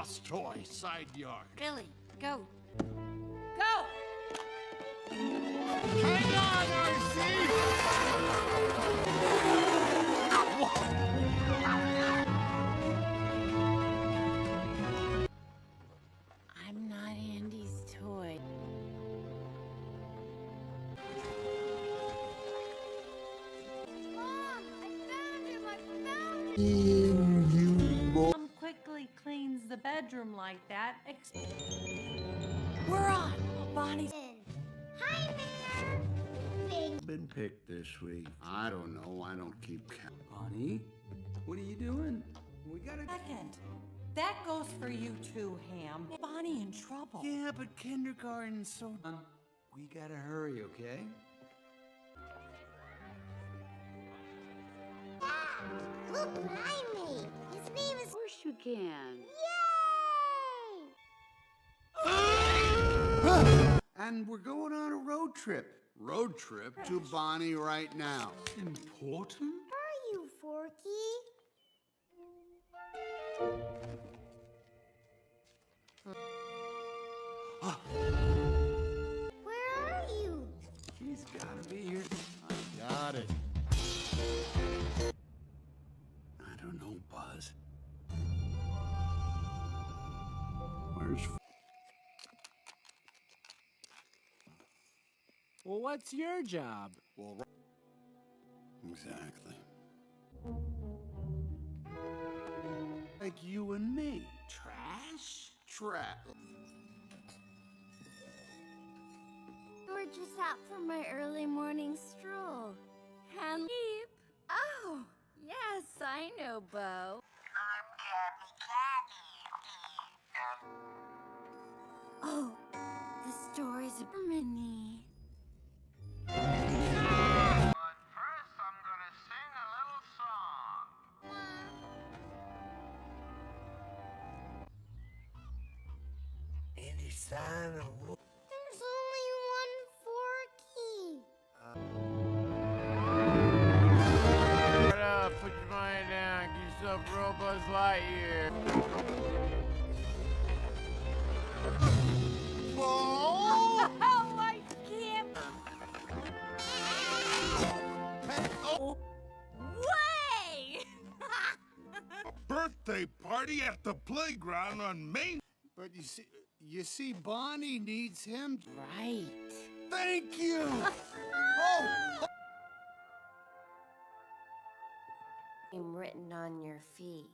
Lost toy, side yard. Billy, go. Go! Hang on, RC! I'm not Andy's toy. Mom, I found him! Mom quickly cleans the bedroom like that. We're on! Bonnie's Hi there! Big Been picked this week. I don't know. I don't keep count. Bonnie, what are you doing? We gotta... Second. That goes for you too, Ham. Bonnie in trouble. Yeah, but kindergarten's so... We gotta hurry, okay? Look what I made! His name is... Of course you can. Yay! And we're going on a road trip. Road trip to Bonnie right now. Important? Are you, Forky? Where are you? He's gotta be here. Got it. I don't know, Buzz. Where's... Well, what's your job? Well, exactly. Like you and me. Trash? Trash. We're just out for my early morning stroll. And Leap. Oh, yes, I know, Bo. Oh, the stories of Minnie. But first, I'm gonna sing a little song. Any sign of... There's only one Forky. Shut up, put your mind down, get yourself real Buzz Lightyear. Oh, I can't. Way! Birthday party at the playground on Main... But you see, Bonnie needs him. Right. Thank you! Oh! Name written on your feet.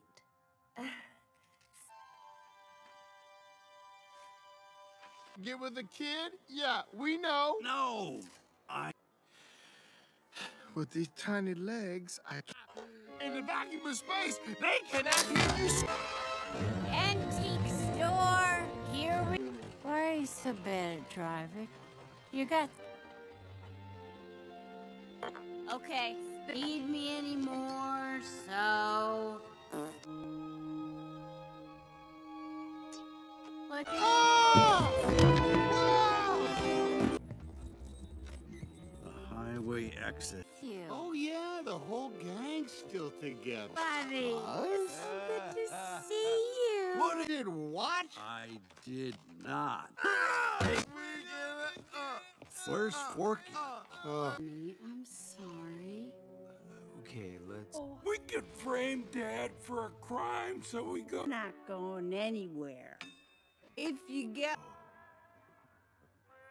Get with the kid? Yeah, we know. No! With these tiny legs, in the vacuum of space, they cannot hear you. Antique store. Here we. Why are you so bad at driving? You got. Okay. Need me anymore? So. Look. The highway exit. You. Oh yeah, the whole gang's still together. Buddy. What? It's so good to see you. What did what? I did not. Where's Forky? I'm sorry. Okay, let's... We could frame Dad for a crime, so we go. Not going anywhere. If you get...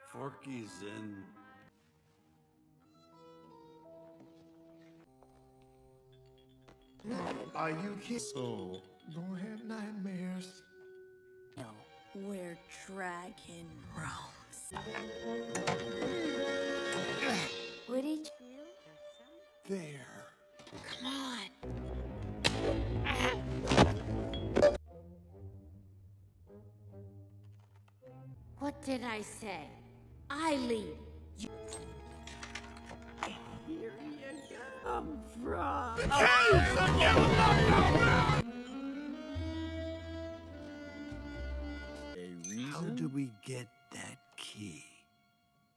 Forky's in... Are you kidding? So, don't have nightmares. No, where dragon roams. What did you... There. Come on. What did I say? Eileen. Here you come from. How do we get that key?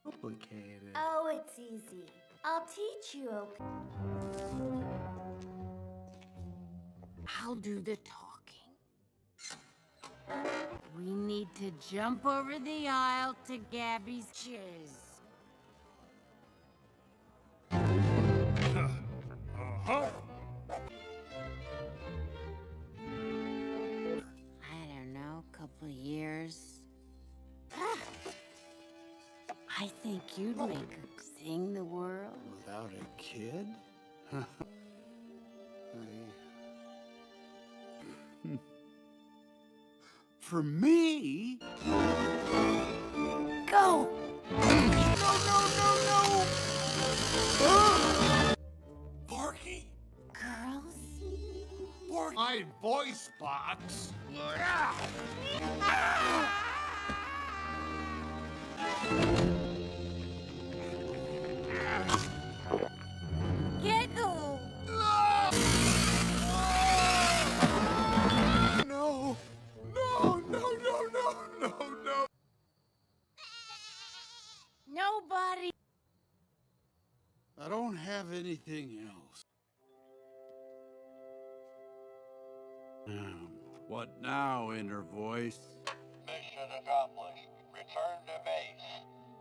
Complicated. Oh, it's easy. I'll teach you, okay? I'll do the talking. We need to jump over the aisle to Gabby's chiz. I don't know, couple years. I think you'd make her sing the world. Without a kid? For me? Go! Porky! Girls? Porky! My voice box? Giggle! No! No! Nobody! I don't have anything else. What now, inner voice? Mission accomplished. Return to base.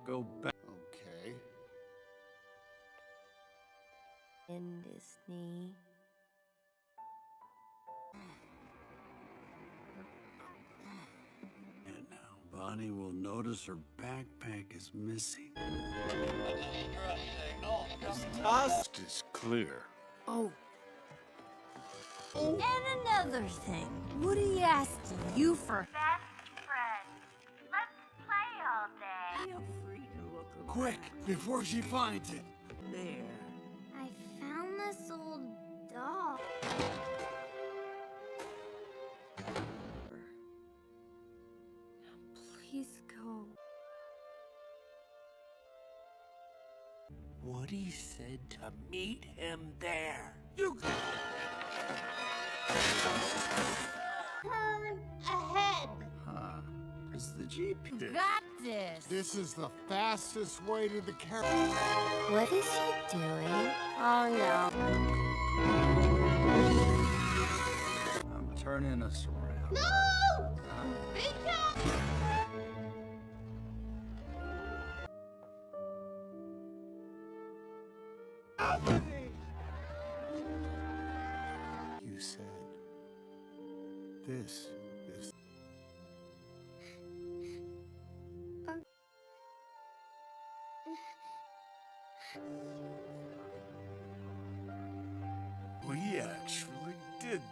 Go back. Okay. In Disney. And now Bonnie will notice her backpack is missing. The distress signals coming. Cost is clear. Oh. And another thing. Woody asked you for Best friend. Let's play all day. feel free to look around. Quick, before she finds it. There. I found this old doll. Please go. Woody said to meet him there. Turn ahead. Where's the Jeep? Got this! This is the fastest way to the car. What is he doing? Oh no. I'm turning us around. No! Be careful! You said this is. We actually did that.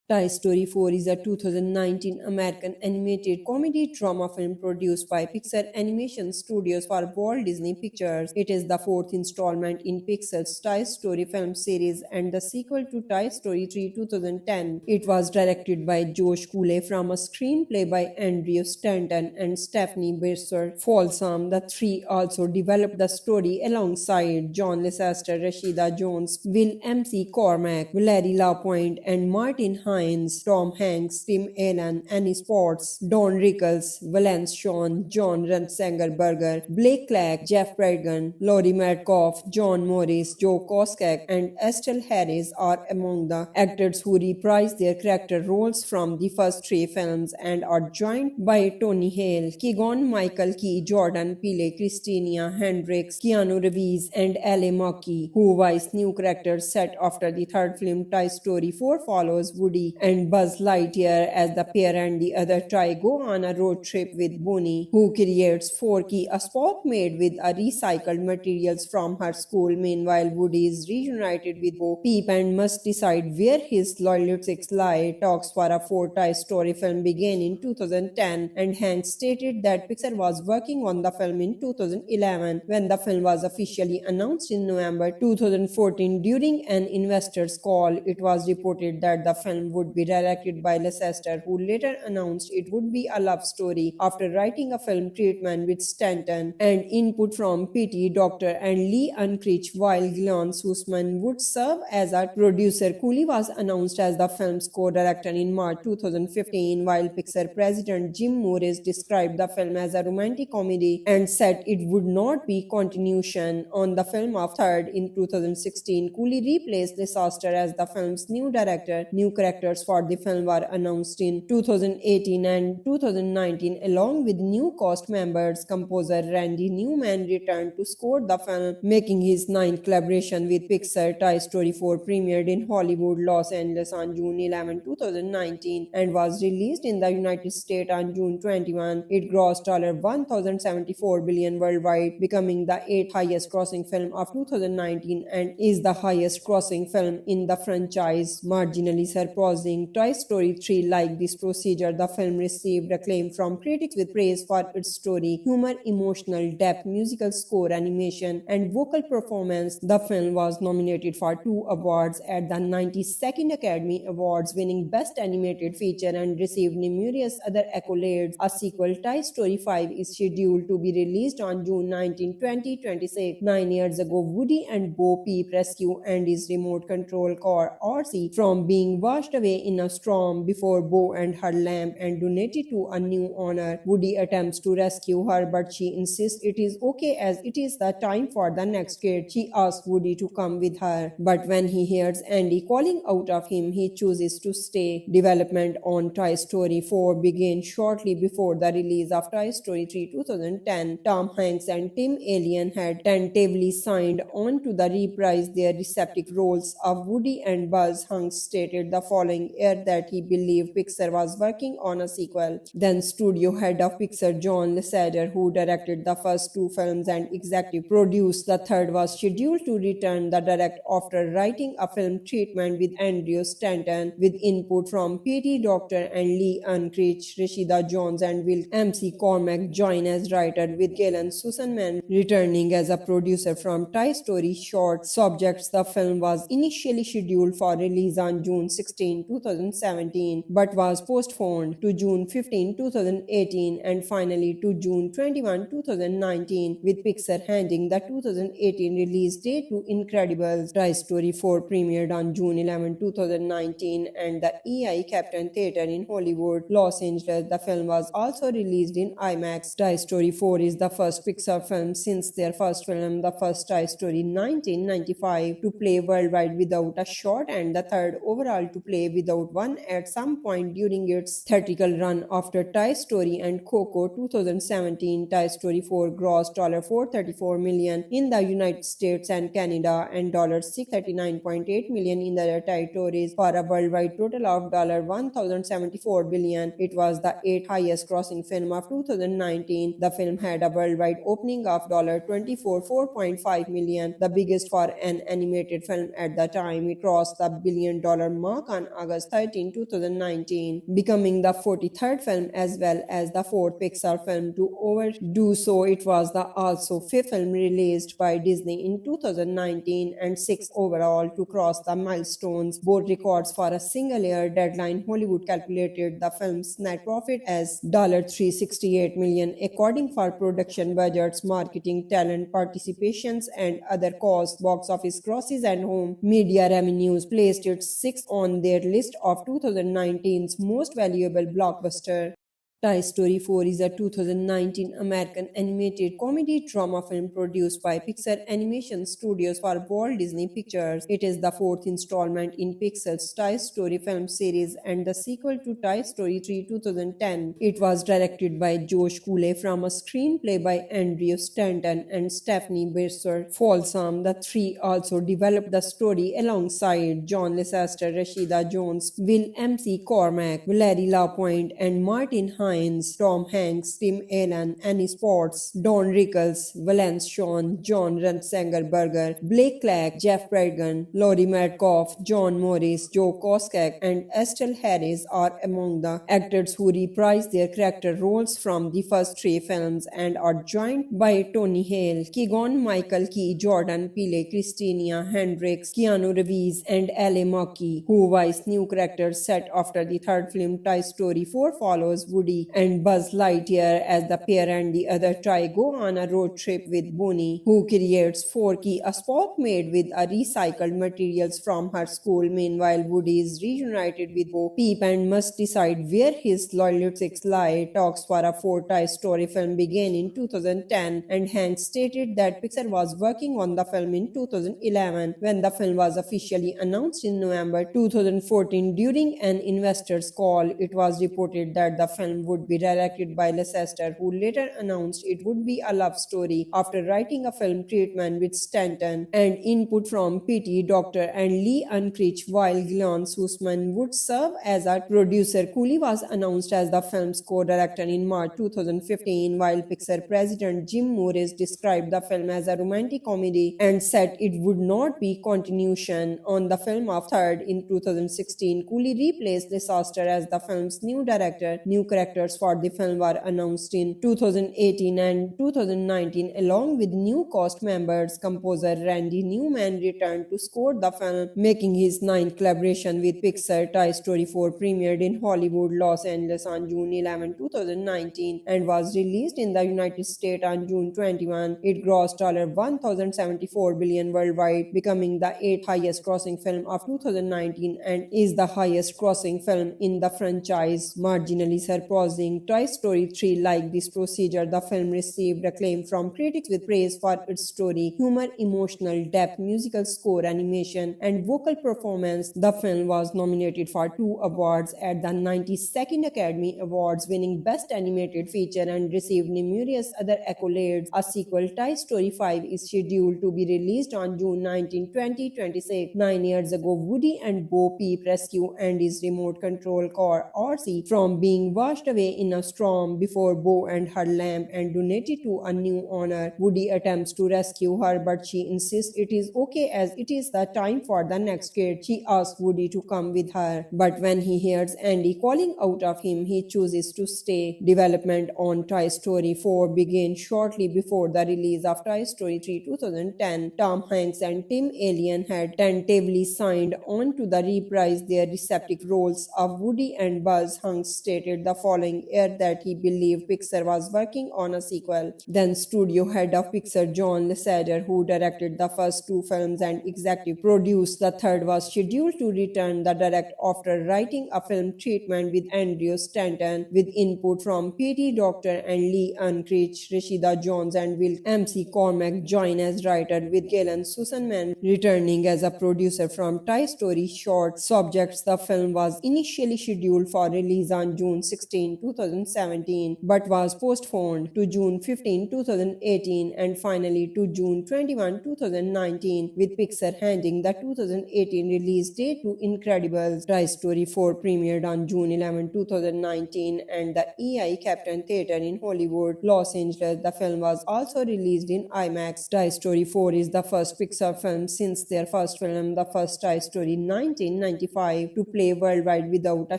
Toy Story 4 is a 2019 American animated comedy drama film produced by Pixar Animation Studios for Walt Disney Pictures. It is the fourth installment in Pixar's Toy Story film series and the sequel to Toy Story 3 2010. It was directed by Josh Cooley from a screenplay by Andrew Stanton and Stephanie Besser Folsom. The three also developed the story alongside John Lasseter, Rashida Jones, Will M.C. Cormack, Valerie Lapointe, and Martin Hines, Tom Hanks, Tim Allen, Annie Potts, Don Rickles, Valence Shawn, John Ratzenberger, Blake Clark, Jeff Bridgen, Laurie Metcalf, John Morris, Joe Koskek, and Estelle Harris are among the actors who reprise their character roles from the first three films and are joined by Tony Hale, Keegan Michael Key, Jordan Peele, Christina Hendricks, Keanu Reeves, and Ally Mackey, who voice new characters set after the third film. Toy Story 4 follows Woody and Buzz Lightyear as the pair and the other toy go on a road trip with Bonnie, who creates Forky, a Spock made with a recycled materials from her school. Meanwhile, Woody is reunited with Bo Peep and must decide where his loyalties lie. Talks for a fourth Toy Story film began in 2010, and Hanks stated that Pixar was working on the film in 2011. When the film was officially announced in November 2014 during an investor's call, it was reported that the film would be directed by Lasseter, who later announced it would be a love story after writing a film treatment with Stanton and input from P.T. Doctor and Lee Unkrich, while Glenn Sussman would serve as a producer. Cooley was announced as the film's co-director in March 2015, while Pixar president Jim Morris described the film as a romantic comedy and said it would not be continuation on the film of Third. In 2016, Cooley replaced Lasseter as the film's new director. New characters directors for the film were announced in 2018 and 2019, along with new cast members. Composer Randy Newman returned to score the film, making his ninth collaboration with Pixar. Toy Story 4 premiered in Hollywood, Los Angeles on June 11, 2019 and was released in the United States on June 21. It grossed $1,074 billion worldwide, becoming the eighth highest grossing film of 2019 and is the highest grossing film in the franchise, marginally surpassing Toy Story 3. Like this procedure, the film received acclaim from critics with praise for its story, humor, emotional depth, musical score, animation, and vocal performance. The film was nominated for 2 awards at the 92nd Academy Awards, winning Best Animated Feature and received numerous other accolades. A sequel, Toy Story 5, is scheduled to be released on June 19, 2026. 9 years ago, Woody and Bo Peep rescue Andy's remote control car RC from being washed away in a storm before Bo and her lamp and donate it to a new owner. Woody attempts to rescue her, but she insists it is okay as it is the time for the next kid. She asks Woody to come with her, but when he hears Andy calling out of him, he chooses to stay. Development on Toy Story 4 began shortly before the release of Toy Story 3 2010. Tom Hanks and Tim Allen had tentatively signed on to reprise their respective roles of Woody and Buzz. Hanks stated the following year that he believed Pixar was working on a sequel. Then studio head of Pixar John Lasseter, who directed the first 2 films and executive produced the third, was scheduled to return the direct after writing a film treatment with Andrew Stanton, with input from P.T. Docter and Lee Unkrich. Rashida Jones and Will M.C. Cormack join as writer, with Galen Sussman returning as a producer from Toy Story short subjects. The film was initially scheduled for release on June 16, 2017, but was postponed to June 15, 2018 and finally to June 21, 2019, with Pixar handing the 2018 release date to Incredibles. Toy Story 4 premiered on June 11, 2019 and the EI Captain Theatre in Hollywood, Los Angeles. The film was also released in IMAX. Toy Story 4 is the first Pixar film since their first film, the first Toy Story 1995, to play worldwide without a shot and the third overall to play without one at some point during its theatrical run. After Toy Story and Coco 2017, Toy Story 4 grossed $434 million in the United States and Canada and $639.8 million in the territories for a worldwide total of $1,074 billion. It was the 8th highest grossing film of 2019. The film had a worldwide opening of $4.5 million, the biggest for an animated film at the time. It crossed the $1 billion mark on August 13, 2019, becoming the 43rd film as well as the 4th Pixar film to overdo so. It was the also 5th film released by Disney in 2019 and 6th overall to cross the milestones, both records for a single year. Deadline Hollywood calculated the film's net profit as $368 million, according for production budgets, marketing, talent participations, and other costs. Box office grosses and home media revenues placed it 6th on their list of 2019's most valuable blockbuster. Toy Story 4 is a 2019 American animated comedy drama film produced by Pixar Animation Studios for Walt Disney Pictures. It is the 4th installment in Pixar's Toy Story film series and the sequel to Toy Story 3 2010. It was directed by Josh Cooley from a screenplay by Andrew Stanton and Stephanie Besser Folsom. The three also developed the story alongside John Lasseter, Rashida Jones, Will M.C. Cormack, Valerie LaPointe, and Martin Hines, Tom Hanks, Tim Allen, Annie Potts, Don Rickles, Valence Shawn, John Ratzenberger, Blake Clark, Jeff Bridgen, Laurie Metcalf, John Morris, Joe Koskak, and Estelle Harris are among the actors who reprise their character roles from the first 3 films and are joined by Tony Hale, Keegan Michael Key, Jordan Peele, Christina Hendricks, Keanu Reeves, and L.A. Mackey, who voice new characters set after the third film. Toy Story 4 follows Woody Woody and Buzz Lightyear as the pair and the other toy go on a road trip with Bonnie, who creates Forky, a Spock made with a recycled materials from her school. Meanwhile, Woody is reunited with Bo Peep and must decide where his loyalties lie. Talks for a fourth Toy Story film began in 2010, and Hanks stated that Pixar was working on the film in 2011. When the film was officially announced in November 2014 during an investor's call, it was reported that the film would be directed by Leicester, who later announced it would be a love story after writing a film treatment with Stanton and input from P.T. Docter and Lee Unkrich, while Glenn Sussman would serve as a producer. Cooley was announced as the film's co-director in March 2015, while Pixar president Jim Morris described the film as a romantic comedy and said it would not be continuation on the film of Third in 2016. Cooley replaced Leicester as the film's new director. New characters for the film were announced in 2018 and 2019, along with new cast members. Composer Randy Newman returned to score the film, making his ninth collaboration with Pixar. Toy Story 4 premiered in Hollywood, Los Angeles on June 11, 2019 and was released in the United States on June 21. It grossed $1,074 billion worldwide, becoming the 8th highest grossing film of 2019 and is the highest grossing film in the franchise, marginally surpassing Toy Story 3. Like this procedure, the film received acclaim from critics with praise for its story, humor, emotional depth, musical score, animation, and vocal performance. The film was nominated for 2 awards at the 92nd Academy Awards, winning Best Animated Feature, and received numerous other accolades. A sequel, Toy Story 5, is scheduled to be released on June 19, 2026. 9 years ago, Woody and Bo Peep rescue Andy's remote control car RC from being washed away in a storm before Bo and her lamp and donate it to a new owner. Woody attempts to rescue her, but she insists it is okay as it is the time for the next kid. She asks Woody to come with her, but when he hears Andy calling out of him, he chooses to stay. Development on Toy Story 4 began shortly before the release of Toy Story 3 2010. Tom Hanks and Tim Allen had tentatively signed on to reprise their respective roles of Woody and Buzz. Hanks stated the following year that he believed Pixar was working on a sequel. Then studio head of Pixar John Lasseter, who directed the first 2 films and executive produced the third, was scheduled to return the direct after writing a film treatment with Andrew Stanton with input from P.T. Docter and Lee Unkrich. Rashida Jones and Will M.C. Cormack join as writer, with Galen Sussman returning as a producer from Toy Story short subjects. The film was initially scheduled for release on June 16, 2017, but was postponed to June 15, 2018 and finally to June 21, 2019, with Pixar handing the 2018 release date to Incredibles. Toy Story 4 premiered on June 11, 2019 and the EI Captain Theater in Hollywood, Los Angeles. The film was also released in IMAX. Toy Story 4 is the first Pixar film since their first film, the first Toy Story in 1995, to play worldwide without a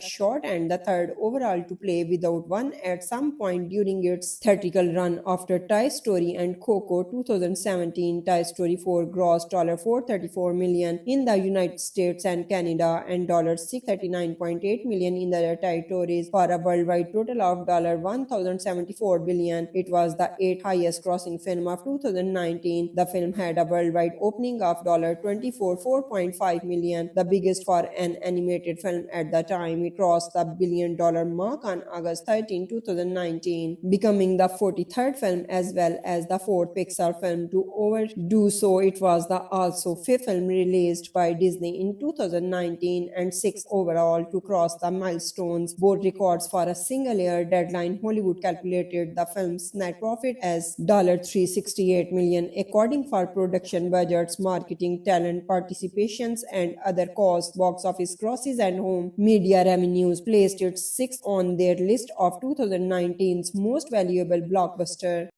shot and the third overall to play without one at some point during its theatrical run. After Toy Story and Coco 2017, Toy Story 4 grossed $434 million in the United States and Canada and $639.8 million in the other territories for a worldwide total of $1,074 billion. It was the 8th highest grossing film of 2019. The film had a worldwide opening of $4.5 million, the biggest for an animated film at the time. It crossed the $1 billion mark on August 13, 2019, becoming the 43rd film as well as the 4th Pixar film to overdo so. It was the also 5th film released by Disney in 2019 and 6th overall to cross the milestones, both records for a single year. Deadline Hollywood calculated the film's net profit as $368 million, according for production budgets, marketing, talent participations, and other costs. Box office grosses and home media revenues placed it 6th on their list of 2019's most valuable blockbuster.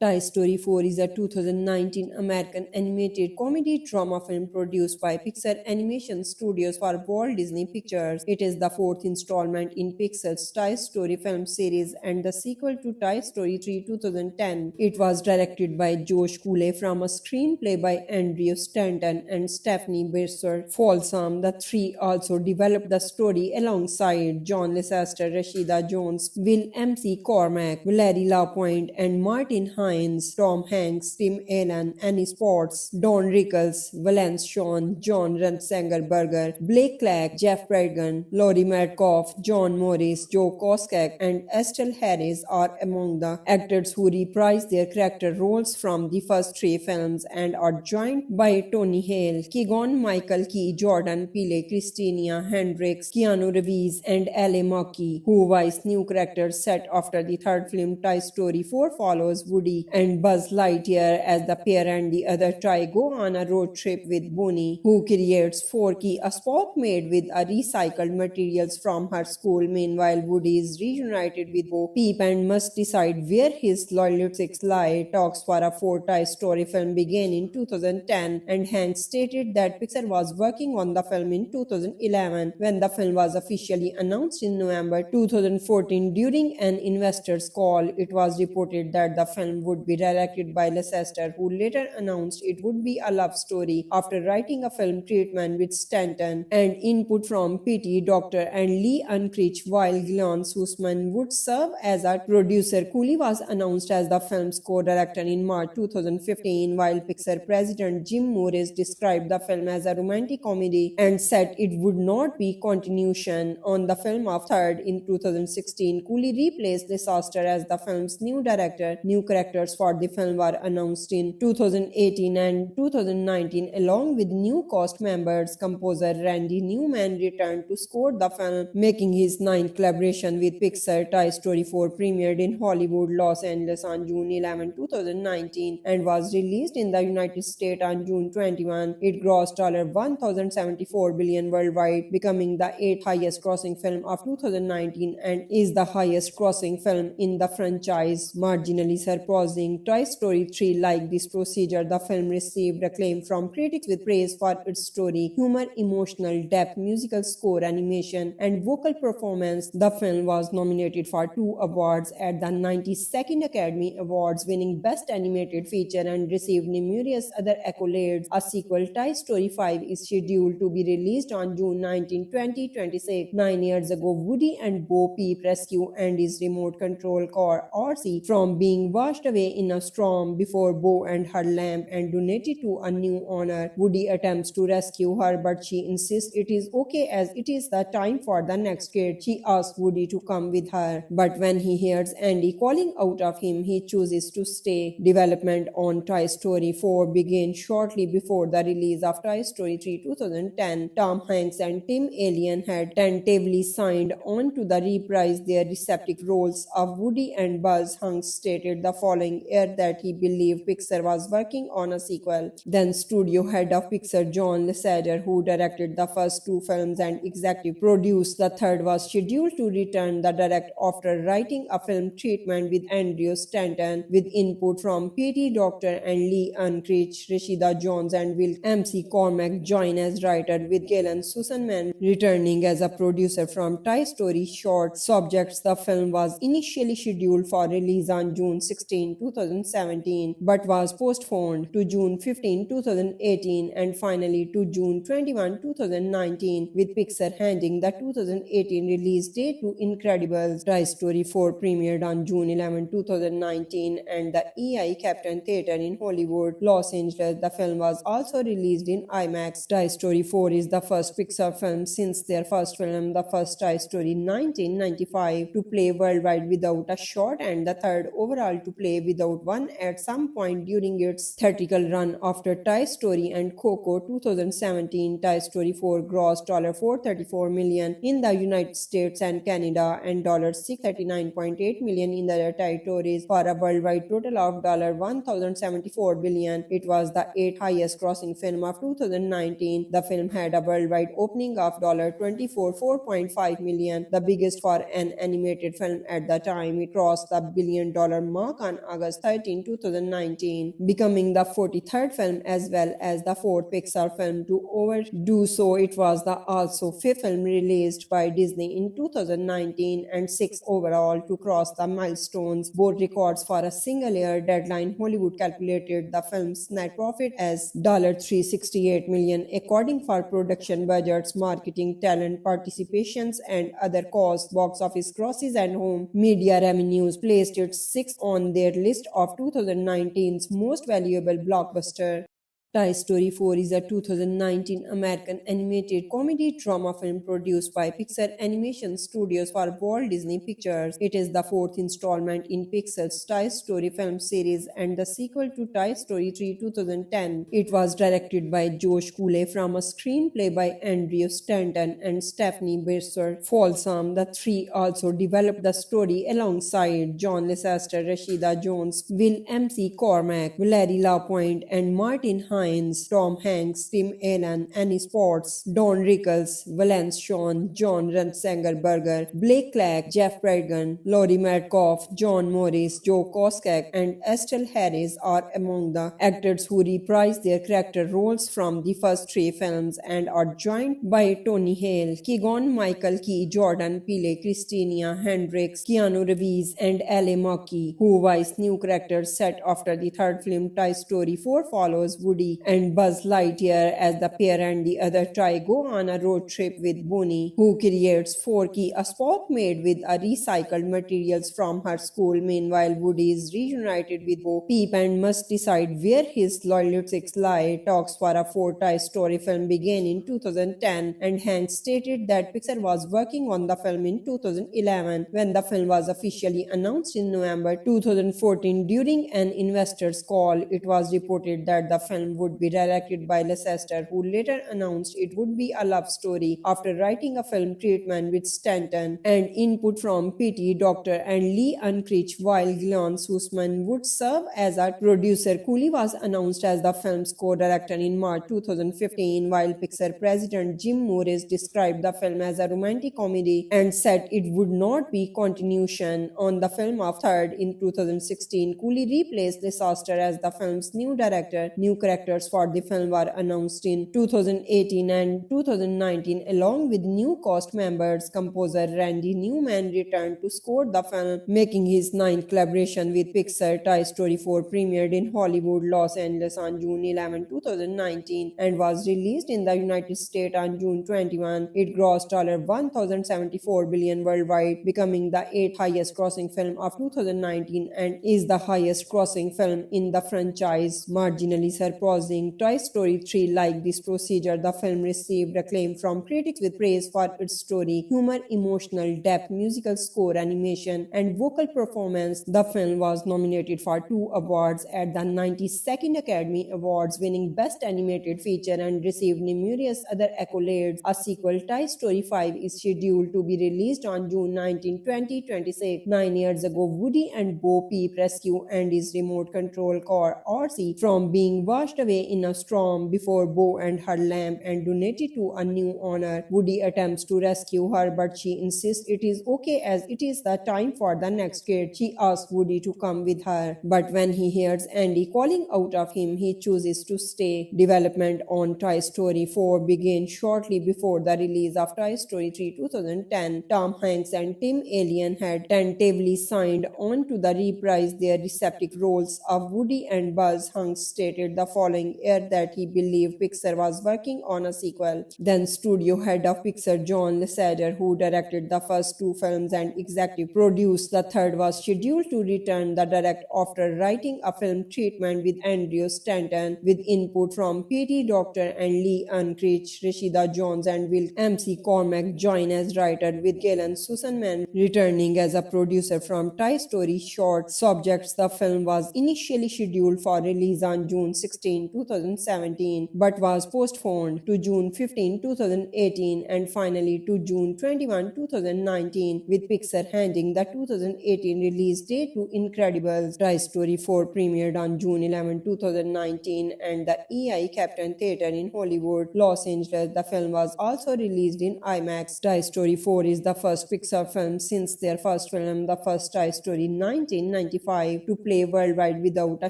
Toy Story 4 is a 2019 American animated comedy drama film produced by Pixar Animation Studios for Walt Disney Pictures. It is the fourth installment in Pixar's Toy Story film series and the sequel to Toy Story 3 2010. It was directed by Josh Cooley from a screenplay by Andrew Stanton and Stephanie Besser Folsom. The three also developed the story alongside John Lasseter, Rashida Jones, Will M.C. Cormack, Valerie Lapointe, and Martin Hines, Tom Hanks, Tim Allen, Annie Potts, Don Rickles, Valence Shawn, John Ratzenberger, Blake Clark, Jeff Bridgen, Laurie Metcalf, John Morris, Joe Koskek, and Estelle Harris are among the actors who reprise their character roles from the first three films and are joined by Tony Hale, Keegan-Michael Key, Jordan Peele, Christina Hendricks, Keanu Reeves, and Ally Mackey, who voice new characters set after the third film. Toy Story 4 follows Woody and Buzz Lightyear as the pair and the other toy go on a road trip with Bonnie, who creates Forky, a Spock made with a recycled materials from her school. Meanwhile, Woody is reunited with Bo Peep and must decide where his loyalties lie. Talks for a fourth Toy Story film began in 2010, and Hanks stated that Pixar was working on the film in 2011 when the film was officially announced in November 2014 during an investor's call. It was reported that the film would be directed by Lasseter, who later announced it would be a love story after writing a film treatment with Stanton and input from P.T. Docter and Lee Unkrich, while Glenn Sussman would serve as a producer. Cooley was announced as the film's co-director in March 2015, while Pixar president Jim Morris described the film as a romantic comedy and said it would not be continuation on the film of Third. In 2016, Cooley replaced Lasseter as the film's new director. New characters for the film were announced in 2018 and 2019 along with new cast members. Composer Randy Newman returned to score the film, making his ninth collaboration with Pixar. Toy Story 4 premiered in Hollywood, Los Angeles on June 11, 2019 and was released in the United States on June 21. It grossed $1,074 billion worldwide, becoming the 8th highest grossing film of 2019 and is the highest grossing film in the franchise, marginally surpassing Toy Story 3. Like this procedure, the film received acclaim from critics with praise for its story, humor, emotional depth, musical score, animation, and vocal performance. The film was nominated for 2 awards at the 92nd Academy Awards, winning Best Animated Feature and received numerous other accolades. A sequel, Toy Story 5, is scheduled to be released on June 19, 2026. 9 years ago, Woody and Bo Peep rescue Andy's remote control car RC from being washed away in a storm before Bo and her lamp and donate it to a new owner. Woody attempts to rescue her, but she insists it is okay as it is the time for the next kid. She asks Woody to come with her, but when he hears Andy calling out of him, he chooses to stay. Development on Toy Story 4 began shortly before the release of Toy Story 3 2010. Tom Hanks and Tim Allen had tentatively signed on to the reprise their respective roles of Woody and Buzz. Hanks stated the following year that he believed Pixar was working on a sequel. Then studio head of Pixar John Lasseter, who directed the first 2 films and executive produced the third, was scheduled to return the direct after writing a film treatment with Andrew Stanton with input from P.T. Docter and Lee Unkrich. Rashida Jones and Will M.C. Cormack join as writer, with Galen Sussman returning as a producer from Toy Story Short Subjects. The film was initially scheduled for release on June 16, 2017, but was postponed to June 15, 2018 and finally to June 21, 2019, with Pixar handing the 2018 release date to Incredibles. Toy Story 4 premiered on June 11, 2019 and the EI Captain Theatre in Hollywood, Los Angeles. The film was also released in IMAX. Toy Story 4 is the first Pixar film since their first film, the first Toy Story 1995, to play worldwide without a shot and the third overall to play without one at some point during its theatrical run. After Toy Story and Coco 2017, Toy Story 4 grossed $434 million in the United States and Canada and $639.8 million in the other territories for a worldwide total of $1,074 billion. It was the 8th highest grossing film of 2019. The film had a worldwide opening of $4.5 million, the biggest for an animated film at the time. It crossed the $1 billion mark on August 13, 2019, becoming the 43rd film as well as the 4th Pixar film to overdo so. It was the also 5th film released by Disney in 2019 and 6th overall to cross the milestones, both records for a single year. Deadline Hollywood calculated the film's net profit as $368 million, according for production budgets, marketing, talent participations, and other costs. Box office grosses and home media revenues placed it 6th on their list of 2019's most valuable blockbuster. Toy Story 4 is a 2019 American animated comedy drama film produced by Pixar Animation Studios for Walt Disney Pictures. It is the 4th installment in Pixar's Toy Story film series and the sequel to Toy Story 3 2010. It was directed by Josh Cooley from a screenplay by Andrew Stanton and Stephanie Besser Folsom. The three also developed the story alongside John Lasseter, Rashida Jones, Will M.C. Cormack, Valerie Lapointe, and Martin Hines, Tom Hanks, Tim Allen, Annie Potts, Don Rickles, Valence Shawn, John Ratzenberger, Blake Clark, Jeff Bridgen, Laurie Metcalf, John Morris, Joe Koscheck, and Estelle Harris are among the actors who reprised their character roles from the first three films and are joined by Tony Hale, Keegan-Michael Key, Jordan Peele, Christina Hendricks, Keanu Reeves, and Ally Mackey, who voice new characters set after the third film. Toy Story 4 follows Woody and Buzz Lightyear as the pair and the other try go on a road trip with Bonnie, who creates Forky, a Spock made with a recycled materials from her school. Meanwhile, Woody is reunited with Bo Peep and must decide where his loyalties lie. Talks for a fourth Toy Story film began in 2010, and Hanks stated that Pixar was working on the film in 2011. When the film was officially announced in November 2014 during an investor's call, it was reported that the film would be directed by Lasseter, who later announced it would be a love story after writing a film treatment with Stanton and input from P.T. Docter and Lee Unkrich, while Glenn Sussman would serve as a producer. Cooley was announced as the film's co-director in March 2015, while Pixar president Jim Morris described the film as a romantic comedy and said it would not be continuation on the film of Third. In 2016, Cooley replaced Lasseter as the film's new director. New characters for the film were announced in 2018 and 2019, along with new cast members. Composer Randy Newman returned to score the film, making his ninth collaboration with Pixar. Toy Story 4 premiered in Hollywood, Los Angeles on June 11, 2019 and was released in the United States on June 21. It grossed $1,074 billion worldwide, becoming the 8th highest grossing film of 2019 and is the highest grossing film in the franchise, marginally surpassing Toy Story 3. Like this procedure, the film received acclaim from critics with praise for its story, humor, emotional depth, musical score, animation, and vocal performance. The film was nominated for 2 awards at the 92nd Academy Awards, winning Best Animated Feature, and received numerous other accolades. A sequel, Toy Story 5, is scheduled to be released on June 19, 2026. 9 years ago, Woody and Bo Peep rescue Andy's remote control car RC from being washed away in a storm before Bo and her lamp and donate it to a new owner. Woody attempts to rescue her, but she insists it is okay as it is the time for the next kid. She asks Woody to come with her, but when he hears Andy calling out of him, he chooses to stay. Development on Toy Story 4 began shortly before the release of Toy Story 3 2010. Tom Hanks and Tim Allen had tentatively signed on to the reprise their respective roles of Woody and Buzz. Hanks stated the following year that he believed Pixar was working on a sequel. Then studio head of Pixar John Lasseter, who directed the first 2 films and executive produced the third, was scheduled to return the direct after writing a film treatment with Andrew Stanton with input from P.T. Docter and Lee Unkrich. Rashida Jones and Will M.C. Cormack join as writer, with Galen Sussman returning as a producer from Toy Story Short Subjects. The film was initially scheduled for release on June 16, 15, 2017, but was postponed to June 15, 2018, and finally to June 21, 2019, with Pixar handing the 2018 release date to Incredibles. Toy Story 4 premiered on June 11, 2019, and the EI Captain Theatre in Hollywood, Los Angeles. The film was also released in IMAX. Toy Story 4 is the first Pixar film since their first film, the first Toy Story 1995, to play worldwide without a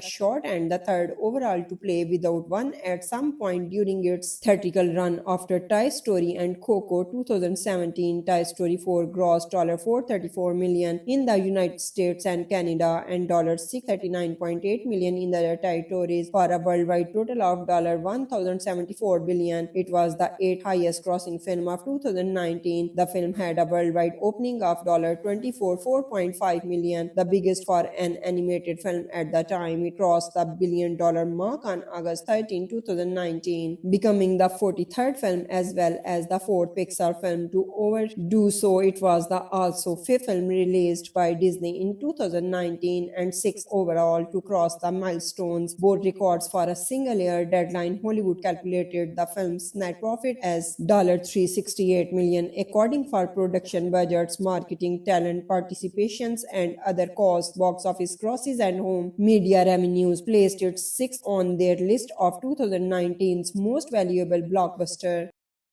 shot, and the third overall to play without one at some point during its theatrical run. After Toy Story and Coco 2017, Toy Story 4 grossed $434 million in the United States and Canada and $639.8 million in the other territories for a worldwide total of $1,074 billion. It was the 8th highest grossing film of 2019. The film had a worldwide opening of $4.5 million, the biggest for an animated film at the time. It crossed the $1 billion mark on August 13, 2019, becoming the 43rd film as well as the 4th Pixar film to overdo so. It was the also 5th film released by Disney in 2019 and 6th overall to cross the milestones, both records for a single year. Deadline Hollywood calculated the film's net profit as $368 million, according for production budgets, marketing, talent participations, and other costs. Box office grosses and home media revenues placed it 6th on their list of 2019's most valuable blockbuster.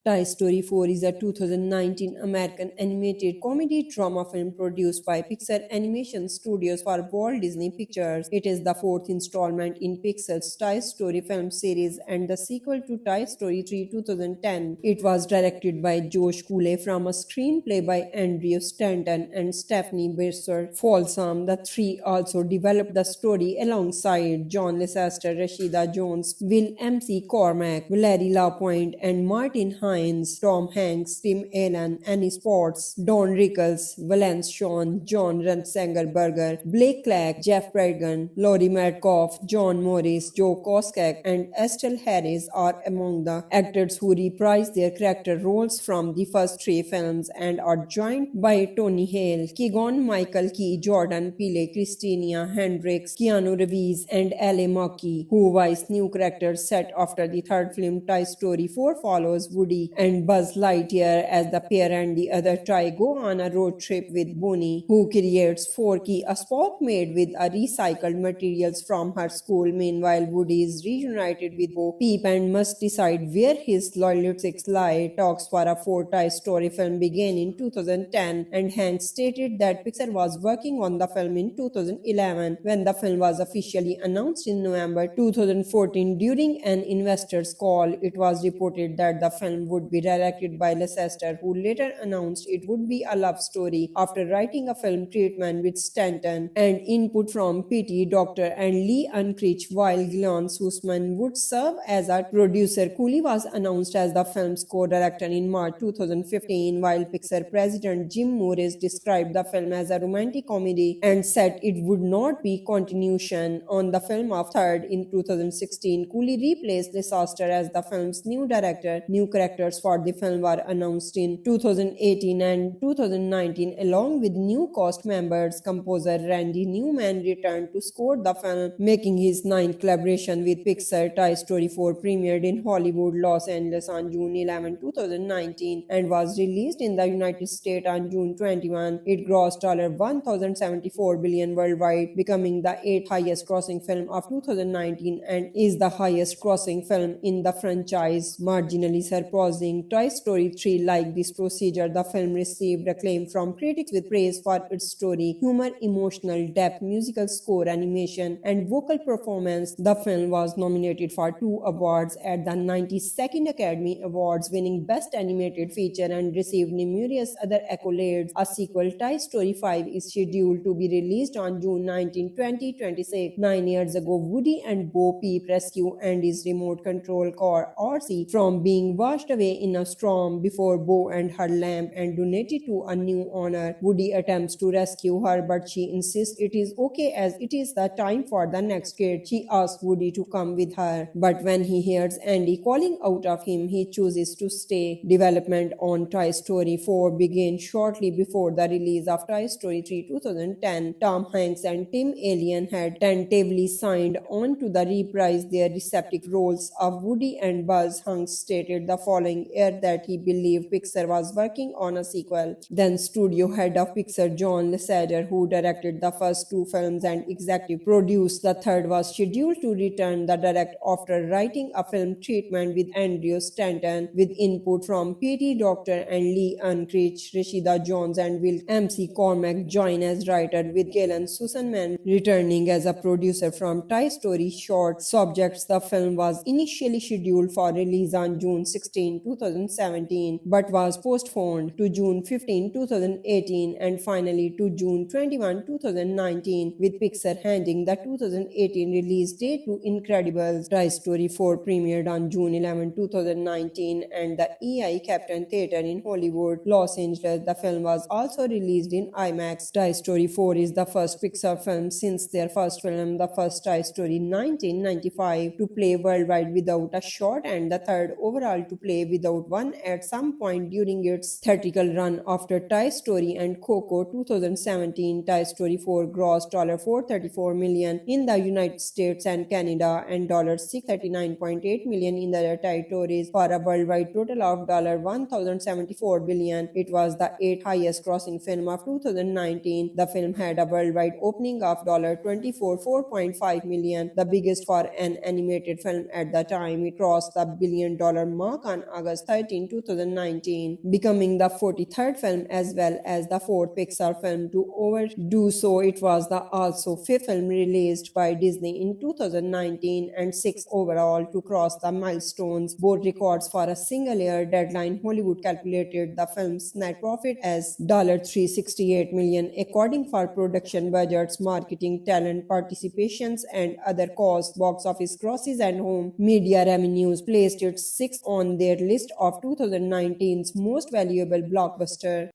Toy Story 4 is a 2019 American animated comedy drama film produced by Pixar Animation Studios for Walt Disney Pictures. It is the 4th installment in Pixar's Toy Story film series and the sequel to Toy Story 3 2010. It was directed by Josh Cooley from a screenplay by Andrew Stanton and Stephanie Besser Folsom. The three also developed the story alongside John Lasseter, Rashida Jones, Will M.C. Cormack, Valerie LaPointe, and Martin Hines, Tom Hanks, Tim Allen, Annie Potts, Don Rickles, Valence Shawn, John Ratzenberger, Blake Clark, Jeff Bridgen, Laurie Metcalf, John Morris, Joe Koskak, and Estelle Harris are among the actors who reprise their character roles from the first three films and are joined by Tony Hale, Keegan Michael Key, Jordan Peele, Christina Hendricks, Keanu Reeves, and L.A. Mackey, who voice new characters set after the third film. Toy Story 4 follows Woody and Buzz Lightyear as the pair and the other try go on a road trip with Bonnie, who creates Forky, a Spock made with a recycled materials from her school. Meanwhile, Woody is reunited with Bo Peep and must decide where his loyalties lie. Talks for a fourth Toy Story film began in 2010, and Hanks stated that Pixar was working on the film in 2011. When the film was officially announced in November 2014 during an investor's call, it was reported that the film would be directed by Lasseter, who later announced it would be a love story after writing a film treatment with Stanton and input from P.T. Docter and Lee Unkrich, while Glenn Sussman would serve as a producer. Cooley was announced as the film's co-director in March 2015, while Pixar president Jim Morris described the film as a romantic comedy and said it would not be continuation on the film of Third. In 2016, Cooley replaced Lasseter as the film's new director. New characters for the film were announced in 2018 and 2019, along with new cast members. Composer Randy Newman returned to score the film, making his ninth collaboration with Pixar. Toy Story 4 premiered in Hollywood, Los Angeles on June 11, 2019, and was released in the United States on June 21. It grossed $1,074 billion worldwide, becoming the 8th highest grossing film of 2019 and is the highest grossing film in the franchise, marginally surpassing Toy Story 3. Like this procedure, the film received acclaim from critics with praise for its story, humor, emotional depth, musical score, animation, and vocal performance. The film was nominated for 2 awards at the 92nd Academy Awards, winning Best Animated Feature, and received numerous other accolades. A sequel, Toy Story 5, is scheduled to be released on June 19, 2026. 9 years ago, Woody and Bo Peep rescue Andy's remote control car RC from being washed away away in a storm before Bo and her lamp and donated to a new owner. Woody attempts to rescue her, but she insists it is okay as it is the time for the next kid. She asks Woody to come with her, but when he hears Andy calling out of him, he chooses to stay. Development on Toy Story 4 began shortly before the release of Toy Story 3 2010. Tom Hanks and Tim Allen had tentatively signed on to the reprise their respective roles of Woody and Buzz. Hanks stated the following year that he believed Pixar was working on a sequel. Then studio head of Pixar John Lasseter, who directed the first two films and executive produced the third, was scheduled to return the direct after writing a film treatment with Andrew Stanton with input from P.T. Docter and Lee Unkrich. Rashida Jones and Will M.C. Cormack join as writer, with Galen Sussman returning as a producer from Toy Story short subjects. The film was initially scheduled for release on June 16, 2017, but was postponed to June 15, 2018 and finally to June 21, 2019, with Pixar handing the 2018 release date to Incredibles. Toy Story 4 premiered on June 11, 2019 and the EI Captain Theater in Hollywood, Los Angeles. The film was also released in IMAX. Toy Story 4 is the first Pixar film since their first film, the first Toy Story 1995, to play worldwide without a shot and the third overall to play without one at some point during its theatrical run. After Toy Story and Coco 2017, Toy Story 4 grossed $434 million in the United States and Canada and $639.8 million in the other territories for a worldwide total of $1,074 billion. It was the 8th highest grossing film of 2019. The film had a worldwide opening of $4.5 million, the biggest for an animated film at the time. It crossed the $1 billion mark on August 13, 2019, becoming the 43rd film as well as the 4th Pixar film to overdo so. It was the also 5th film released by Disney in 2019 and 6th overall to cross the milestones, both records for a single year. Deadline Hollywood calculated the film's net profit as $368 million, according for production budgets, marketing, talent participations, and other costs. Box office grosses and home media revenues placed it 6th on their list of 2019's most valuable blockbuster.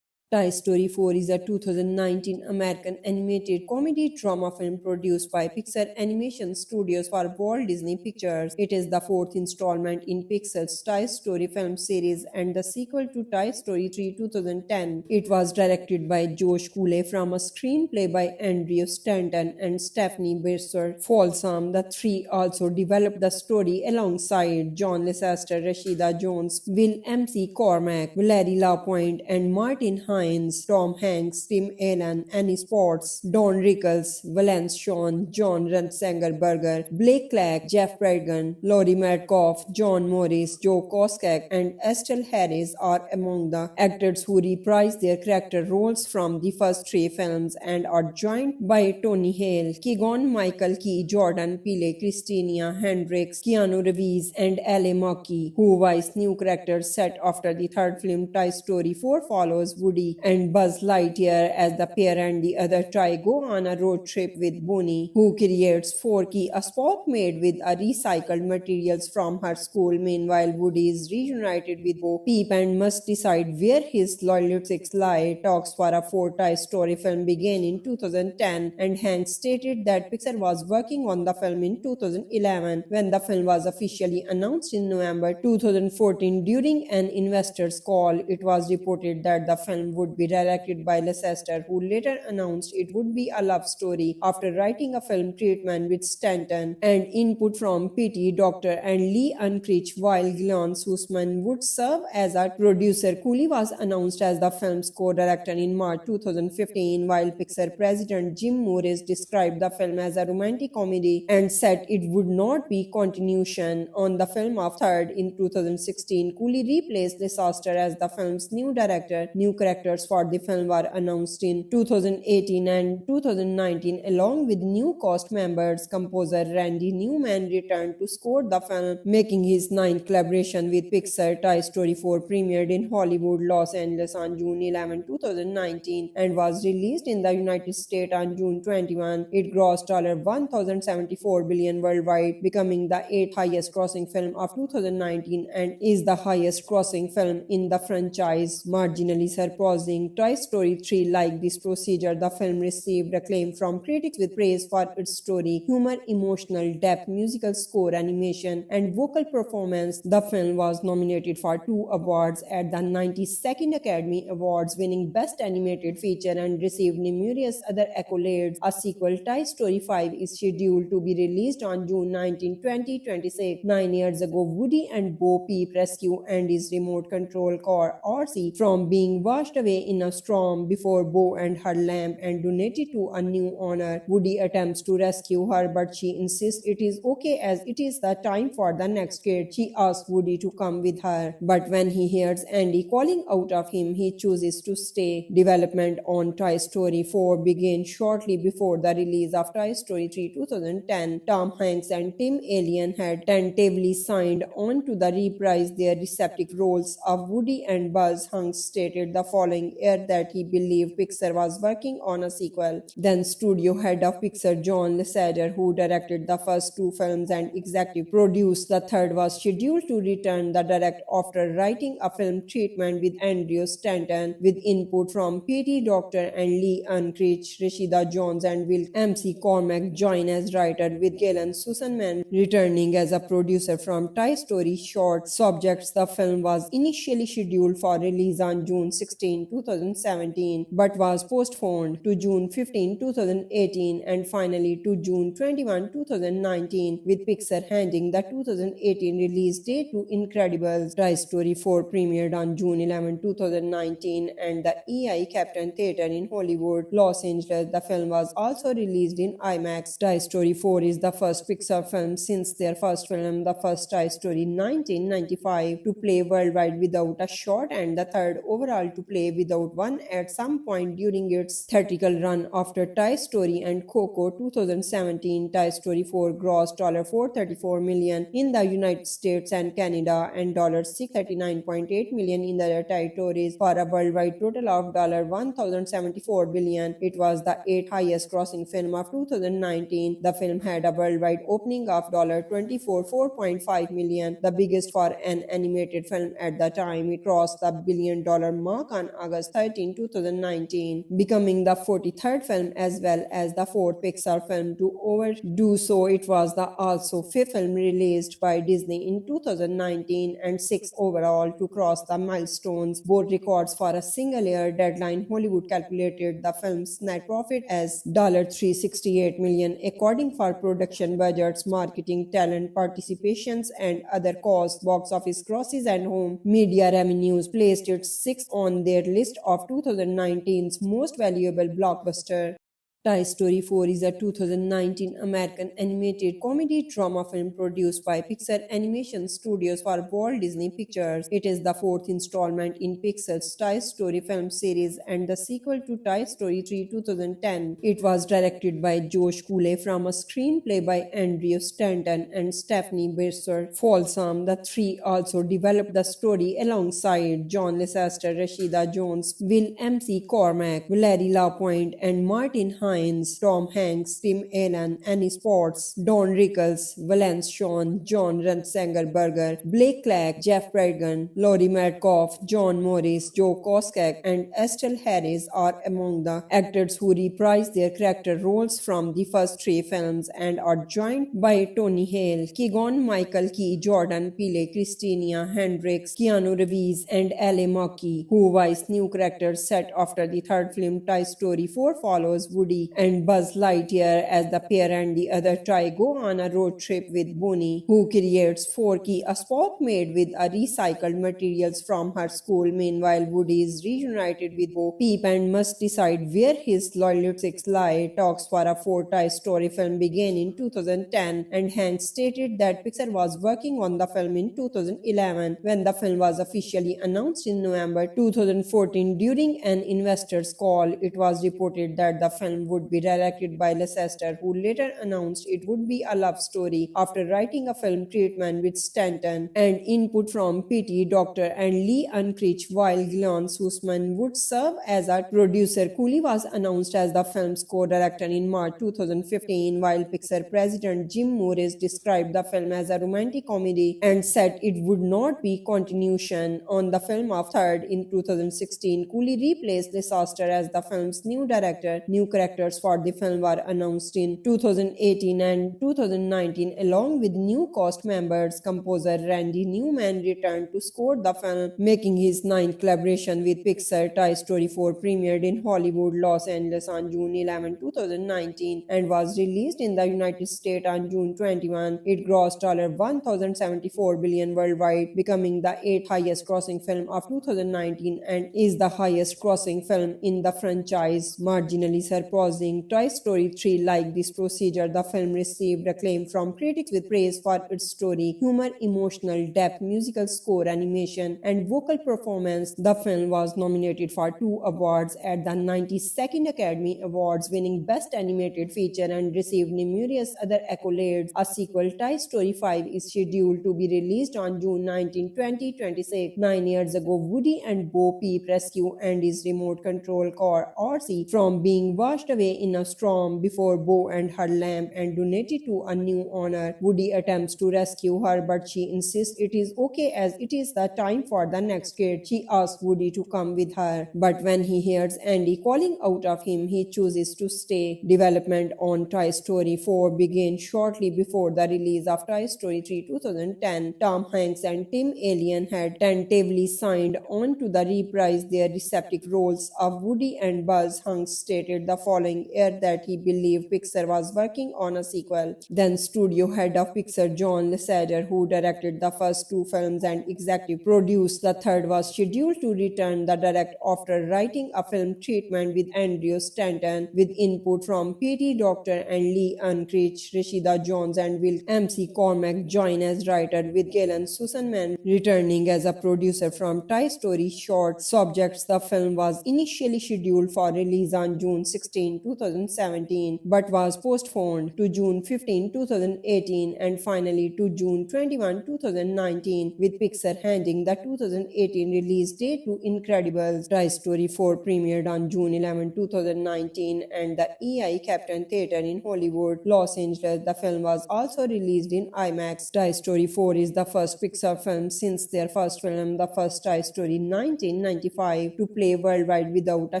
Toy Story 4 is a 2019 American animated comedy drama film produced by Pixar Animation Studios for Walt Disney Pictures. It is the 4th installment in Pixar's Toy Story film series and the sequel to Toy Story 3 2010. It was directed by Josh Cooley from a screenplay by Andrew Stanton and Stephanie Besser Folsom. The three also developed the story alongside John Lasseter, Rashida Jones, Will M.C. Cormack, Valerie Lapointe, and Martin Hines. Tom Hanks, Tim Allen, Annie Potts, Don Rickles, Valence Shawn, John Ratzenberger, Blake Clark, Jeff Bridgen, Laurie Metcalf, John Morris, Joe Koskek, and Estelle Harris are among the actors who reprised their character roles from the first three films and are joined by Tony Hale, Keegan-Michael Key, Jordan Peele, Christina Hendricks, Keanu Reeves, and Ally Mackey, who voiced new characters set after the third film. Toy Story 4 follows Woody and Buzz Lightyear as the pair and the other try go on a road trip with Bonnie, who creates Forky, a Spock made with a recycled materials from her school. Meanwhile, Woody is reunited with Bo Peep and must decide where his loyalties lie. Talks for a 4th Toy Story film began in 2010, and Hanks stated that Pixar was working on the film in 2011. When the film was officially announced in November 2014 during an investor's call, it was reported that the film would be directed by Lasseter, who later announced it would be a love story after writing a film treatment with Stanton and input from P.T. Docter and Lee Unkrich, while Galen Sussman would serve as a producer. Cooley was announced as the film's co-director in March 2015, while Pixar president Jim Morris described the film as a romantic comedy and said it would not be continuation on the film of third. In 2016, Cooley replaced Lasseter as the film's new director. New character directors for the film were announced in 2018 and 2019, along with new cast members. Composer Randy Newman returned to score the film, making his ninth collaboration with Pixar. Toy Story 4 premiered in Hollywood, Los Angeles on June 11, 2019 and was released in the United States on June 21. It grossed $1,074 billion worldwide, becoming the 8th highest grossing film of 2019 and is the highest grossing film in the franchise, marginally surpassing Toy Story 3. Like this procedure, the film received acclaim from critics with praise for its story, humor, emotional depth, musical score, animation, and vocal performance. The film was nominated for 2 awards at the 92nd Academy Awards, winning Best Animated Feature and received numerous other accolades. A sequel, Toy Story 5, is scheduled to be released on June 19, 2026. 9 years ago, Woody and Bo Peep rescue Andy's remote control car RC from being washed away in a storm before Bo and her lamp and donate it to a new owner. Woody attempts to rescue her, but she insists it is okay as it is the time for the next kid. She asks Woody to come with her, but when he hears Andy calling out of him, he chooses to stay. Development on Toy Story 4 began shortly before the release of Toy Story 3 2010. Tom Hanks and Tim Allen had tentatively signed on to reprise their respective roles of Woody and Buzz. Hanks stated the following year that he believed Pixar was working on a sequel. Then studio head of Pixar John Lasseter, who directed the first 2 films and executive produced the third, was scheduled to return the direct after writing a film treatment with Andrew Stanton, with input from P.T. Docter and Lee Unkrich. Rashida Jones and Will M.C. Cormack join as writer, with Galen Sussman returning as a producer from Toy Story short subjects. The film was initially scheduled for release on June 16, 2017, but was postponed to June 15, 2018 and finally to June 21, 2019, with Pixar handing the 2018 release date to Incredibles. Toy Story 4 premiered on June 11, 2019 and the EI Captain Theatre in Hollywood, Los Angeles. The film was also released in IMAX. Toy Story 4 is the first Pixar film since their first film, the first Toy Story 1995, to play worldwide without a shot and the third overall to play without one at some point during its theatrical run. After Toy Story and Coco 2017, Toy Story 4 grossed $434 million in the United States and Canada and $639.8 million in the territories for a worldwide total of $1,074 billion. It was the 8th highest grossing film of 2019. The film had a worldwide opening of $4.5 million, the biggest for an animated film at the time. It crossed the $1 billion mark on August 13, 2019, becoming the 43rd film as well as the 4th Pixar film to overdo so. It was the also 5th film released by Disney in 2019 and 6th overall to cross the milestones, both records for a single year. Deadline Hollywood calculated the film's net profit as $368 million, according for production budgets, marketing, talent participations, and other costs. Box office grosses and home media revenues placed it 6th on their list of 2019's most valuable blockbuster. Toy Story 4 is a 2019 American animated comedy drama film produced by Pixar Animation Studios for Walt Disney Pictures. It is the 4th installment in Pixar's Toy Story film series and the sequel to Toy Story 3 2010. It was directed by Josh Cooley from a screenplay by Andrew Stanton and Stephanie Besser Folsom. The three also developed the story alongside John Lasseter, Rashida Jones, Will M.C. Cormack, Valerie Lapointe, and Martin Hines. Tom Hanks, Tim Allen, Annie Potts, Don Rickles, Valence Shawn, John Ratzenberger, Blake Clark, Jeff Bridgen, Laurie Metcalf, John Morris, Joe Koscheck, and Estelle Harris are among the actors who reprised their character roles from the first 3 films and are joined by Tony Hale, Keegan-Michael Key, Jordan Peele, Christina Hendricks, Keanu Reeves, and Ally Markey, who voiced new characters set after the third film. Toy Story 4 follows Woody Woody and Buzz Lightyear as the pair and the other toy go on a road trip with Bonnie, who creates Forky, a Spock made with a recycled materials from her school. Meanwhile, Woody is reunited with Bo Peep and must decide where his loyalties lie. Talks for a fourth Toy Story film began in 2010, and Hanks stated that Pixar was working on the film in 2011. When the film was officially announced in November 2014 during an investor's call, it was reported that the film would be directed by Leicester, who later announced it would be a love story after writing a film treatment with Stanton and input from P.T. Docter and Lee Unkrich, while Glenn Sussman would serve as a producer. Cooley was announced as the film's co-director in March 2015, while Pixar president Jim Morris described the film as a romantic comedy and said it would not be continuation on the film of Third. In 2016, Cooley replaced Leicester as the film's new director. New characters for the film were announced in 2018 and 2019, along with new cast members. Composer Randy Newman returned to score the film, making his ninth collaboration with Pixar. Toy Story 4 premiered in Hollywood, Los Angeles on June 11, 2019 and was released in the United States on June 21. It grossed $1,074 billion worldwide, becoming the 8th highest grossing film of 2019 and is the highest grossing film in the franchise, marginally surpassing Toy Story 3. Like this procedure, the film received acclaim from critics with praise for its story, humor, emotional depth, musical score, animation, and vocal performance. The film was nominated for 2 awards at the 92nd Academy Awards, winning Best Animated Feature, and received numerous other accolades. A sequel, Toy Story 5, is scheduled to be released on June 19, 2026. 9 years ago, Woody and Bo Peep rescue Andy's remote control car RC from being washed away in a storm before Bo and her lamp and donate it to a new owner. Woody attempts to rescue her, but she insists it is okay as it is the time for the next kid. She asks Woody to come with her, but when he hears Andy calling out of him, he chooses to stay. Development on Toy Story 4 began shortly before the release of Toy Story 3 2010. Tom Hanks and Tim Allen had tentatively signed on to the reprise their respective roles of Woody and Buzz. Hanks stated the following year that he believed Pixar was working on a sequel. Then studio head of Pixar John Lasseter, who directed the first 2 films and executive produced the third, was scheduled to return the direct after writing a film treatment with Andrew Stanton with input from P.T. Docter and Lee Unkrich. Rashida Jones and Will M.C. Cormack join as writer, with Galen Sussman returning as a producer from Toy Story Short Subjects. The film was initially scheduled for release on June 16, 2017, but was postponed to June 15, 2018 and finally to June 21, 2019, with Pixar handing the 2018 release date to Incredibles. Toy Story 4 premiered on June 11, 2019 and the EI Captain Theatre in Hollywood, Los Angeles. The film was also released in IMAX. Toy Story 4 is the first Pixar film since their first film, the first Toy Story 1995, to play worldwide without a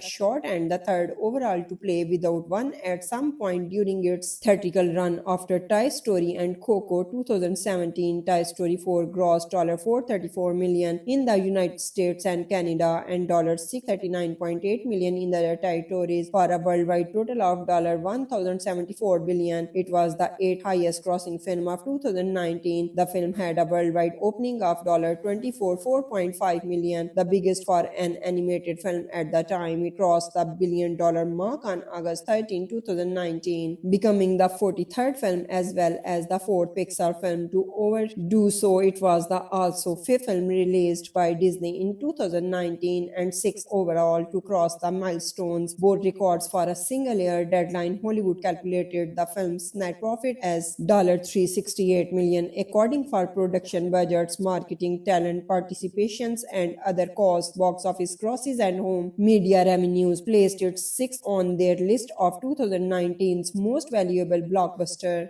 shot and the third overall to play without one at some point during its theatrical run. After Toy Story and Coco 2017, Toy Story 4 grossed $434 million in the United States and Canada and $639.8 million in the territories for a worldwide total of $1,074 billion. It was the 8th highest grossing film of 2019. The film had a worldwide opening of $4.5 million, the biggest for an animated film at the time. It crossed the $1 billion mark on August 13, 2019, becoming the 43rd film as well as the 4th Pixar film to overdo so. It was the also 5th film released by Disney in 2019 and 6th overall to cross the milestones, both records for a single year. Deadline Hollywood calculated the film's net profit as $368 million, according for production budgets, marketing, talent participations, and other costs. Box office grosses and home media revenues placed it 6th on their list of 2019's most valuable blockbuster.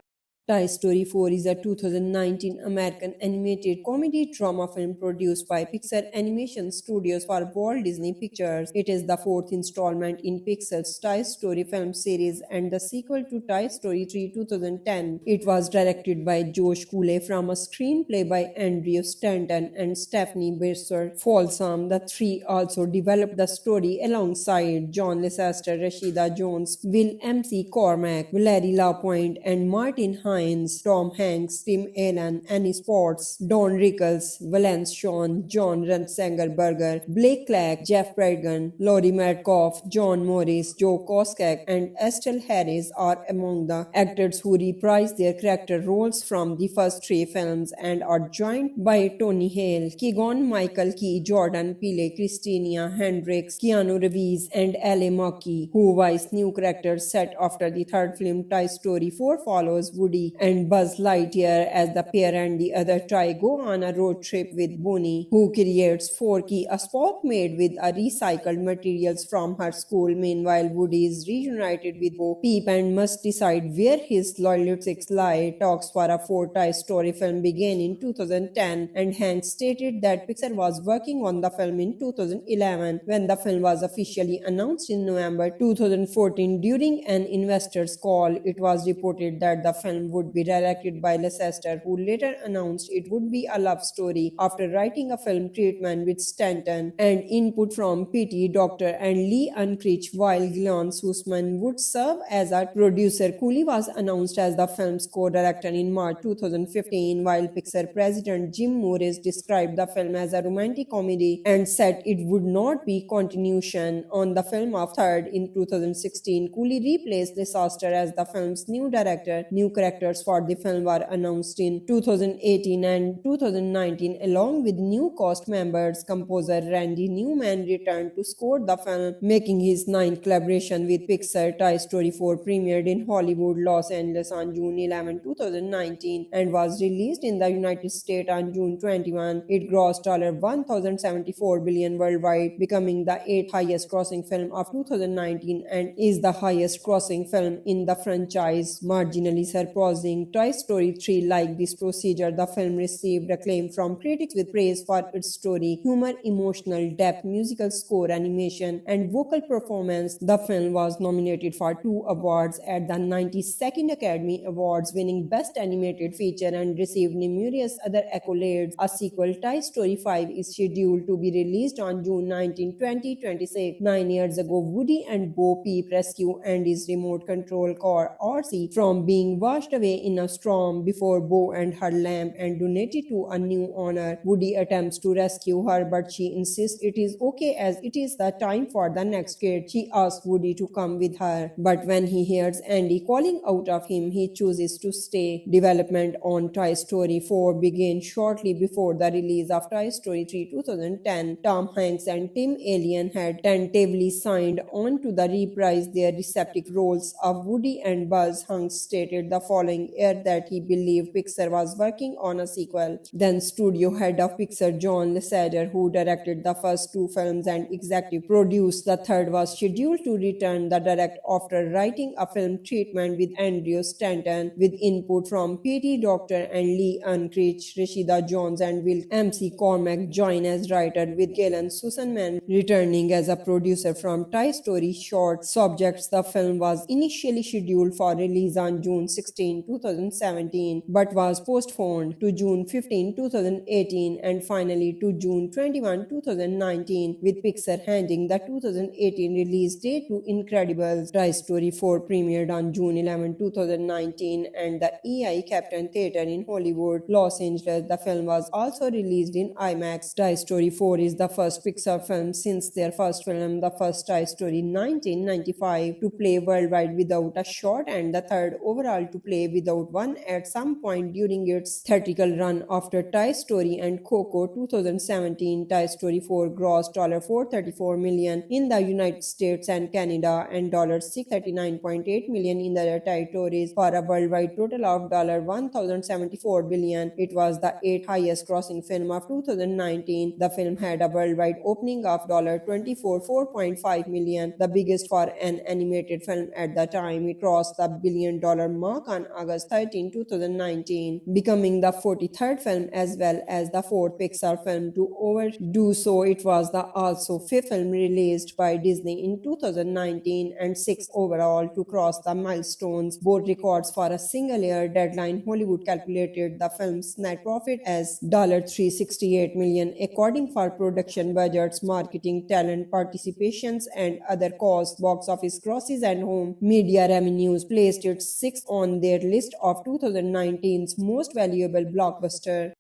Toy Story 4 is a 2019 American animated comedy drama film produced by Pixar Animation Studios for Walt Disney Pictures. It is the fourth installment in Pixar's Toy Story film series and the sequel to Toy Story 3 2010. It was directed by Josh Cooley from a screenplay by Andrew Stanton and Stephanie Besser Folsom. The three also developed the story alongside John Lasseter, Rashida Jones, Will MC Cormack, Valerie Lapointe, and Martin Hines, Tom Hanks, Tim Allen, Annie Potts, Don Rickles, Valence Shawn, John Ratzenberger, Blake Clark, Jeff Bridgen, Laurie Metcalf, John Morris, Joe Koskak, and Estelle Harris are among the actors who reprised their character roles from the first three films and are joined by Tony Hale, Keegan Michael Key, Jordan Peele, Christina Hendricks, Keanu Reeves, and Ally Mackey, who voiced new characters set after the third film. Toy Story 4 follows Woody and Buzz Lightyear as the pair and the other toy go on a road trip with Bonnie, who creates Forky, a Spock made with a recycled materials from her school. Meanwhile, Woody is reunited with Bo Peep and must decide where his loyalties lie. Talks for a fourth Toy Story film began in 2010, and Hanks stated that Pixar was working on the film in 2011. When the film was officially announced in November 2014 during an investor's call, it was reported that the film would be directed by Lasseter, who later announced it would be a love story after writing a film treatment with Stanton and input from P.T. Docter and Lee Unkrich, while Glenn Sussman would serve as a producer. Cooley was announced as the film's co-director in March 2015, while Pixar president Jim Morris described the film as a romantic comedy and said it would not be continuation on the film of Third. In 2016, Cooley replaced Lasseter as the film's new director. New characters for the film were announced in 2018 and 2019, along with new cast members. Composer Randy Newman returned to score the film, making his ninth collaboration with Pixar. Toy Story 4 premiered in Hollywood, Los Angeles on June 11, 2019 and was released in the United States on June 21. It grossed $1,074 billion worldwide, becoming the eighth highest grossing film of 2019 and is the highest grossing film in the franchise, marginally surpassing Toy Story 3. Like this procedure, the film received acclaim from critics with praise for its story, humor, emotional depth, musical score, animation, and vocal performance. The film was nominated for 2 awards at the 92nd Academy Awards, winning Best Animated Feature, and received numerous other accolades. A sequel, Toy Story 5, is scheduled to be released on June 19, 2026. 9 years ago, Woody and Bo Peep rescue Andy's remote control car RC from being washed away in a storm before Bo and her lamp and donated to a new owner. Woody attempts to rescue her, but she insists it is okay as it is the time for the next kid. She asks Woody to come with her, but when he hears Andy calling out of him, he chooses to stay. Development on Toy Story 4 began shortly before the release of Toy Story 3 2010. Tom Hanks and Tim Allen had tentatively signed on to the reprise their respective roles of Woody and Buzz. Hanks stated the following year that he believed Pixar was working on a sequel. Then studio head of Pixar John Lasseter, who directed the first 2 films and executive produced the third, was scheduled to return the direct after writing a film treatment with Andrew Stanton with input from P.T. Docter and Lee Unkrich. Rashida Jones and Will MC Cormack join as writer, with Galen Sussman returning as a producer from Toy Story short subjects. The film was initially scheduled for release on June 16, 2017, but was postponed to June 15, 2018 and finally to June 21, 2019, with Pixar handing the 2018 release date to Incredibles. Toy Story 4 premiered on June 11, 2019 and the EI Captain Theater in Hollywood, Los Angeles. The film was also released in IMAX. Toy Story 4 is the first Pixar film since their first film, the first Toy Story 1995, to play worldwide without a shot and the third overall to play without one at some point during its theatrical run. After Toy Story and Coco 2017, Toy Story 4 grossed $434 million in the United States and Canada and $639.8 million in the other territories for a worldwide total of $1,074 billion. It was the 8th highest grossing film of 2019. The film had a worldwide opening of $4.5 million, the biggest for an animated film at the time. It crossed the $1 billion mark on August 13, 2019, becoming the 43rd film as well as the 4th Pixar film to overdo so. It was the also 5th film released by Disney in 2019 and 6th overall to cross the milestones, both records for a single year. Deadline Hollywood calculated the film's net profit as $368 million, according for production budgets, marketing, talent participations, and other costs. Box office grosses and home media revenues placed it 6th on their list of 2019's most valuable blockbuster.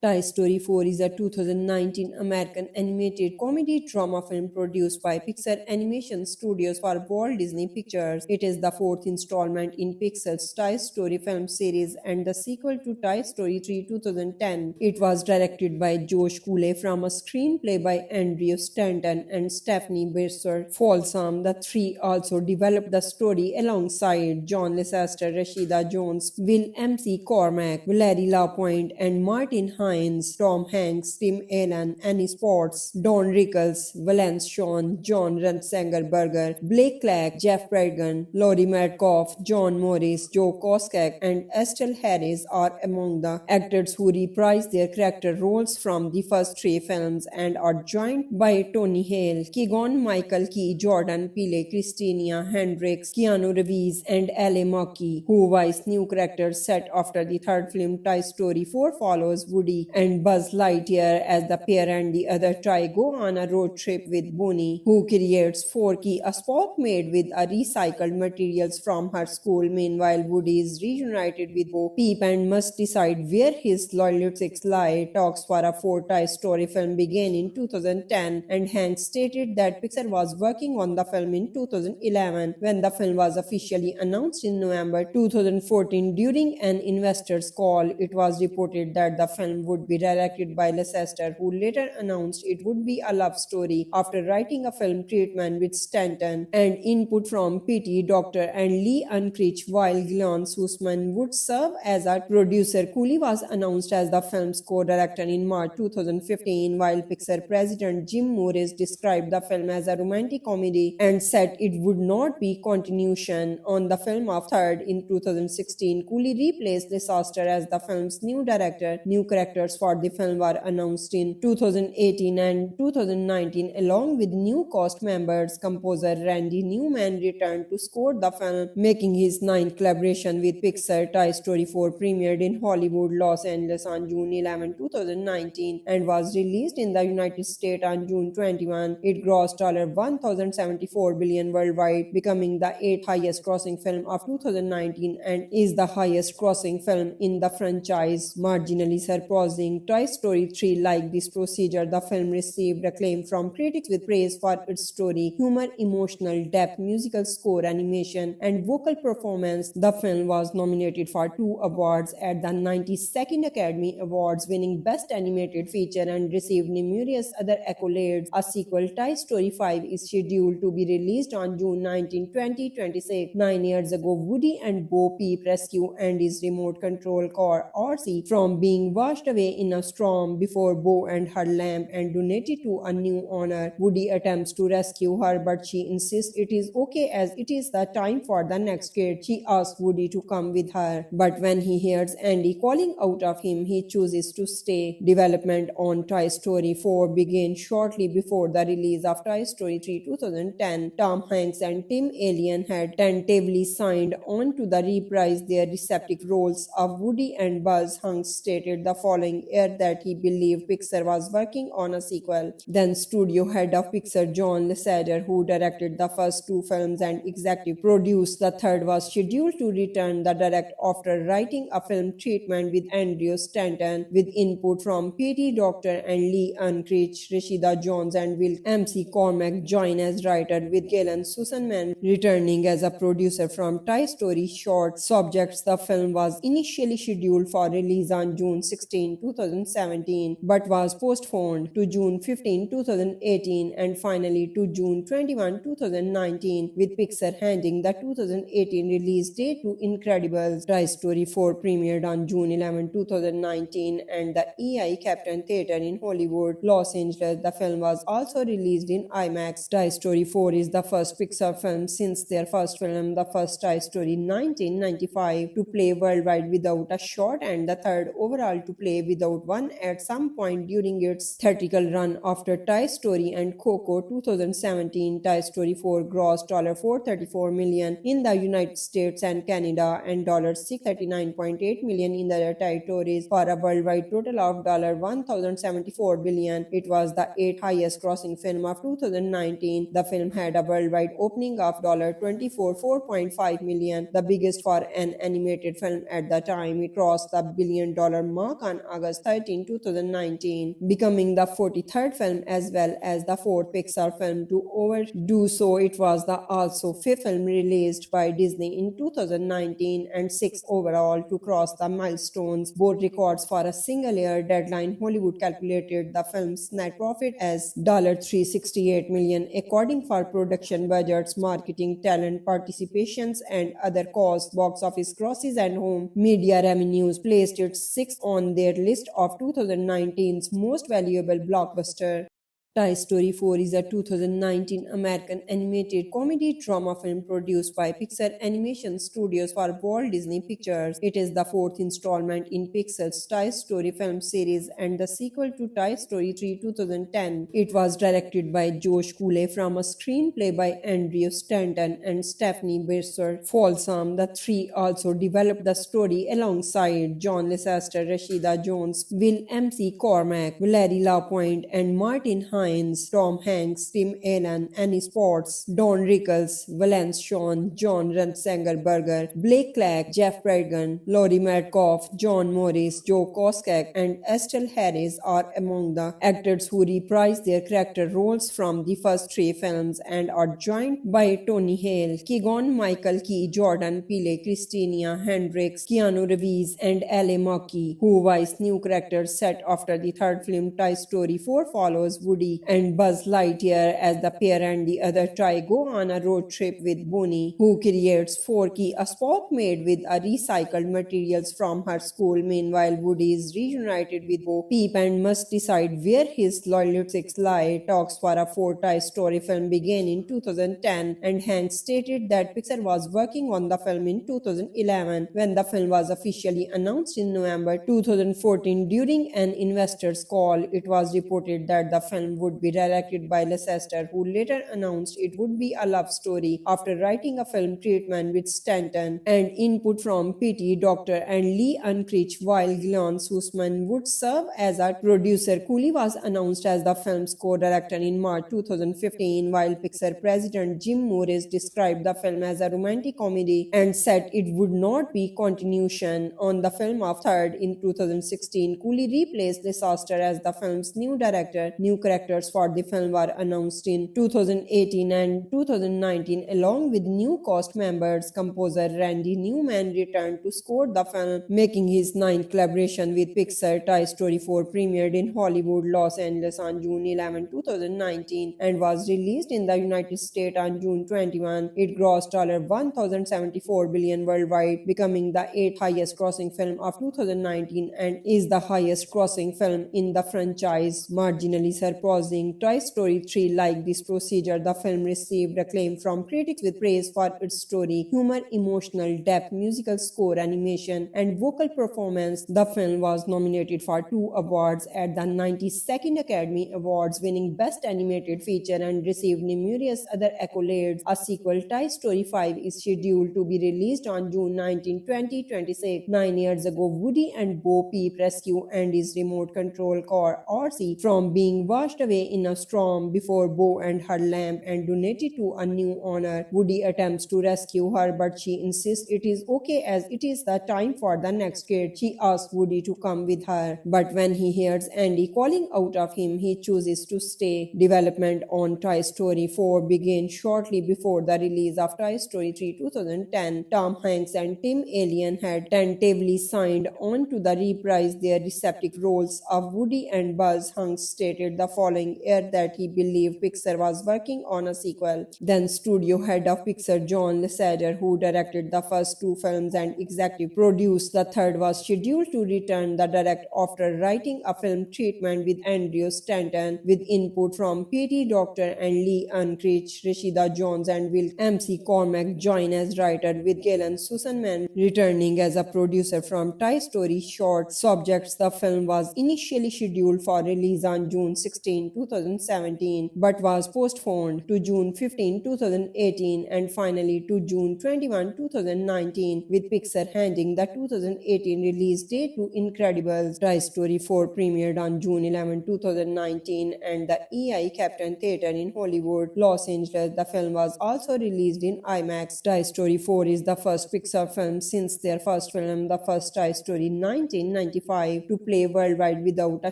Toy Story 4 is a 2019 American animated comedy drama film produced by Pixar Animation Studios for Walt Disney Pictures. It is the 4th installment in Pixar's Toy Story film series and the sequel to Toy Story 3 2010. It was directed by Josh Cooley from a screenplay by Andrew Stanton and Stephanie Besser Folsom. The three also developed the story alongside John Lasseter, Rashida Jones, Will McCormack, Valerie Lapointe, and Martin Hines. Tom Hanks, Tim Allen, Annie Potts, Don Rickles, Valence Shawn, John Ratzenberger, Blake Clark, Jeff Bridgen, Laurie Metcalf, John Morris, Joe Koskek, and Estelle Harris are among the actors who reprise their character roles from the first three films and are joined by Tony Hale, Keegan-Michael Key, Jordan Peele, Christina Hendricks, Keanu Reeves, and Ally Mackey, who voice new characters set after the third film. Toy Story 4 follows Woody and Buzz Lightyear as the pair and the other try go on a road trip with Bonnie, who creates Forky, a Spock made with a recycled materials from her school. Meanwhile, Woody is reunited with Bo Peep and must decide where his loyalties lie. Talks for a fourth Toy Story film began in 2010, and Hanks stated that Pixar was working on the film in 2011 when the film was officially announced in November 2014 during an investor's call. It was reported that the film would be directed by Lasseter, who later announced it would be a love story after writing a film treatment with Stanton and input from P.T. Docter and Lee Unkrich, while Glenn Sussman would serve as a producer. Cooley was announced as the film's co-director in March 2015, while Pixar president Jim Morris described the film as a romantic comedy and said it would not be continuation on the film of Third. In 2016, Cooley replaced Lasseter as the film's new director. New characters for the film were announced in 2018 and 2019 along with new cast members. Composer Randy Newman returned to score the film, making his ninth collaboration with Pixar. Toy Story 4 premiered in Hollywood, Los Angeles on June 11, 2019 and was released in the United States on June 21. It grossed $1,074 billion worldwide, becoming the 8th highest grossing film of 2019 and is the highest grossing film in the franchise, marginally surpassing Toy Story 3. Like this procedure, the film received acclaim from critics with praise for its story, humor, emotional depth, musical score, animation, and vocal performance. The film was nominated for 2 awards at the 92nd Academy Awards, winning Best Animated Feature, and received numerous other accolades. A sequel, Toy Story 5, is scheduled to be released on June 19, 2026. 9 years ago, Woody and Bo Peep rescue Andy's remote control car RC from being washed away in a storm before Bo and her lamp and donated to a new owner. Woody attempts to rescue her, but she insists it is okay as it is the time for the next kid. She asks Woody to come with her, but when he hears Andy calling out of him, he chooses to stay. Development on Toy Story 4 began shortly before the release of Toy Story 3 2010. Tom Hanks and Tim Allen had tentatively signed on to the reprise their respective roles of Woody and Buzz. Hanks stated the following year that he believed Pixar was working on a sequel. Then studio head of Pixar John Lasseter, who directed the first 2 films and executive produced the third, was scheduled to return the direct after writing a film treatment with Andrew Stanton with input from P.T. Docter and Lee Unkrich. Rashida Jones and Will McCormack join as writer, with Galen Sussman returning as a producer from Toy Story Short Subjects. The film was initially scheduled for release on June 16, in 2017 but was postponed to June 15, 2018 and finally to June 21, 2019, with Pixar handing the 2018 release date to Incredibles. Toy Story 4 premiered on June 11, 2019 and the EI Captain Theatre in Hollywood, Los Angeles. The film was also released in IMAX. Toy Story 4 is the first Pixar film since their first film, The First Toy Story 1995, to play worldwide without a shot and the third overall to play without one at some point during its theatrical run. After Toy Story and Coco 2017, Toy Story 4 grossed $434 million in the United States and Canada and $639.8 million in the other territories for a worldwide total of $1,074 billion. It was the 8th highest grossing film of 2019. The film had a worldwide opening of $4.5 million, the biggest for an animated film at the time. It crossed the $1 billion mark on August 13, 2019, becoming the 43rd film as well as the 4th Pixar film to overdo so. It was the also 5th film released by Disney in 2019 and 6th overall to cross the milestones, both records for a single year. Deadline Hollywood calculated the film's net profit as $368 million, according for production budgets, marketing, talent participations, and other costs. Box office grosses and home media revenues placed it 6th on their list of 2019's most valuable blockbuster. Toy Story 4 is a 2019 American animated comedy drama film produced by Pixar Animation Studios for Walt Disney Pictures. It is the 4th installment in Pixar's Toy Story film series and the sequel to Toy Story 3 2010. It was directed by Josh Cooley from a screenplay by Andrew Stanton and Stephanie Besser Folsom. The three also developed the story alongside John Lasseter, Rashida Jones, Will M.C. Cormack, Valerie Lapointe, and Martin Hines, Tom Hanks, Tim Allen, Annie Potts, Don Rickles, Valence Shawn, John Ratzenberger, Blake Clark, Jeff Bridgen, Laurie Metcalf, John Morris, Joe Koskek, and Estelle Harris are among the actors who reprised their character roles from the first three films and are joined by Tony Hale, Keegan Michael Key, Jordan Peele, Christina Hendricks, Keanu Reeves, and Ally Mackey, who voice new characters set after the third film. Toy Story 4 follows Woody and Buzz Lightyear as the pair and the other try go on a road trip with Bonnie, who creates Forky, a Spock made with recycled materials from her school. Meanwhile, Woody is reunited with Bo Peep and must decide where his loyalties lie. Talks for a fourth Toy Story film began in 2010, and Hanks stated that Pixar was working on the film in 2011. When the film was officially announced in November 2014 during an investor's call, it was reported that the film would be directed by Lasseter, who later announced it would be a love story after writing a film treatment with Stanton and input from P.T. Docter and Lee Unkrich, while Glenn Sussman would serve as a producer. Cooley was announced as the film's co-director in March 2015, while Pixar president Jim Morris described the film as a romantic comedy and said it would not be continuation on the film of Third. In 2016, Cooley replaced Lasseter as the film's new director. New characters for the film were announced in 2018 and 2019 along with new cast members. Composer Randy Newman returned to score the film, making his ninth collaboration with Pixar. Toy Story 4 premiered in Hollywood, Los Angeles on June 11, 2019 and was released in the United States on June 21. It grossed $1,074 billion worldwide, becoming the 8th highest grossing film of 2019 and is the highest grossing film in the franchise, marginally surpassing Toy Story 3. Like this procedure, the film received acclaim from critics with praise for its story, humor, emotional depth, musical score, animation, and vocal performance. The film was nominated for 2 awards at the 92nd Academy Awards, winning Best Animated Feature and received numerous other accolades. A sequel, Toy Story 5, is scheduled to be released on June 19, 2026. 9 years ago, Woody and Bo Peep rescue Andy's remote control car RC from being washed away in a storm before Bo and her lamp and donated to a new owner. Woody attempts to rescue her, but she insists it is okay as it is the time for the next kid. She asks Woody to come with her, but when he hears Andy calling out of him, he chooses to stay. Development on Toy Story 4 began shortly before the release of Toy Story 3 2010. Tom Hanks and Tim Allen had tentatively signed on to the reprise their respective roles of Woody and Buzz. Hanks stated the following year that he believed Pixar was working on a sequel. Then studio head of Pixar John Lasseter, who directed the first two films and executive produced the third, was scheduled to return the direct after writing a film treatment with Andrew Stanton, with input from P.T. Docter and Lee Unkrich. Rashida Jones and Will M.C. Cormack join as writer, with Galen Sussman returning as a producer from Toy Story short subjects. The film was initially scheduled for release on June 16, 2017, but was postponed to June 15, 2018 and finally to June 21, 2019, with Pixar handing the 2018 release date to Incredibles. Toy Story 4 premiered on June 11, 2019 and the EI Captain Theatre in Hollywood, Los Angeles. The film was also released in IMAX. Toy Story 4 is the first Pixar film since their first film, the first Toy Story 1995, to play worldwide without a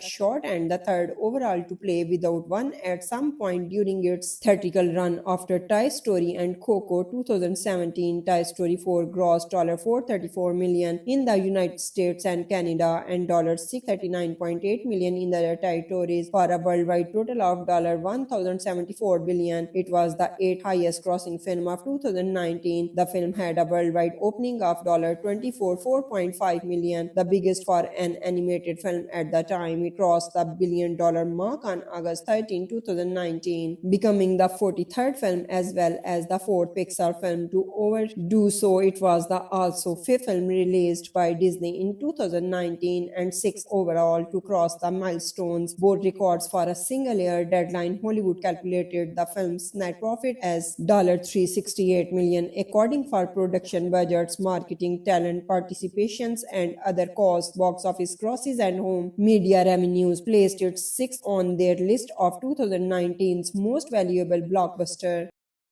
shot and the third overall to play without one at some point during its theatrical run. After Toy Story and Coco 2017, Toy Story 4 grossed $434 million in the United States and Canada and $639.8 million in the territories for a worldwide total of $1,074 billion. It was the 8th highest grossing film of 2019. The film had a worldwide opening of $4.5 million, the biggest for an animated film at the time. It crossed the $1 billion mark on August 13, 2019, becoming the 43rd film as well as the 4th Pixar film to overdo so. It was the also 5th film released by Disney in 2019 and 6th overall to cross the milestones, both records for a single year. Deadline Hollywood calculated the film's net profit as $368 million, according for production budgets, marketing, talent participations, and other costs. Box office grosses and home media revenues placed it 6th on their list of 2019's most valuable blockbuster.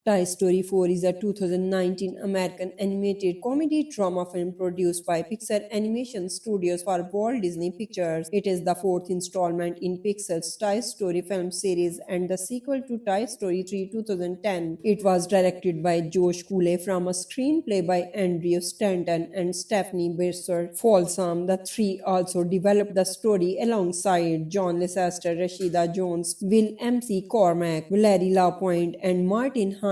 Toy Story 4 is a 2019 American animated comedy drama film produced by Pixar Animation Studios for Walt Disney Pictures. It is the 4th installment in Pixar's Toy Story film series and the sequel to Toy Story 3 2010. It was directed by Josh Cooley from a screenplay by Andrew Stanton and Stephanie Besser Folsom. The three also developed the story alongside John Lasseter, Rashida Jones, Will M.C. Cormack, Valerie Lapointe, and Martin Hines,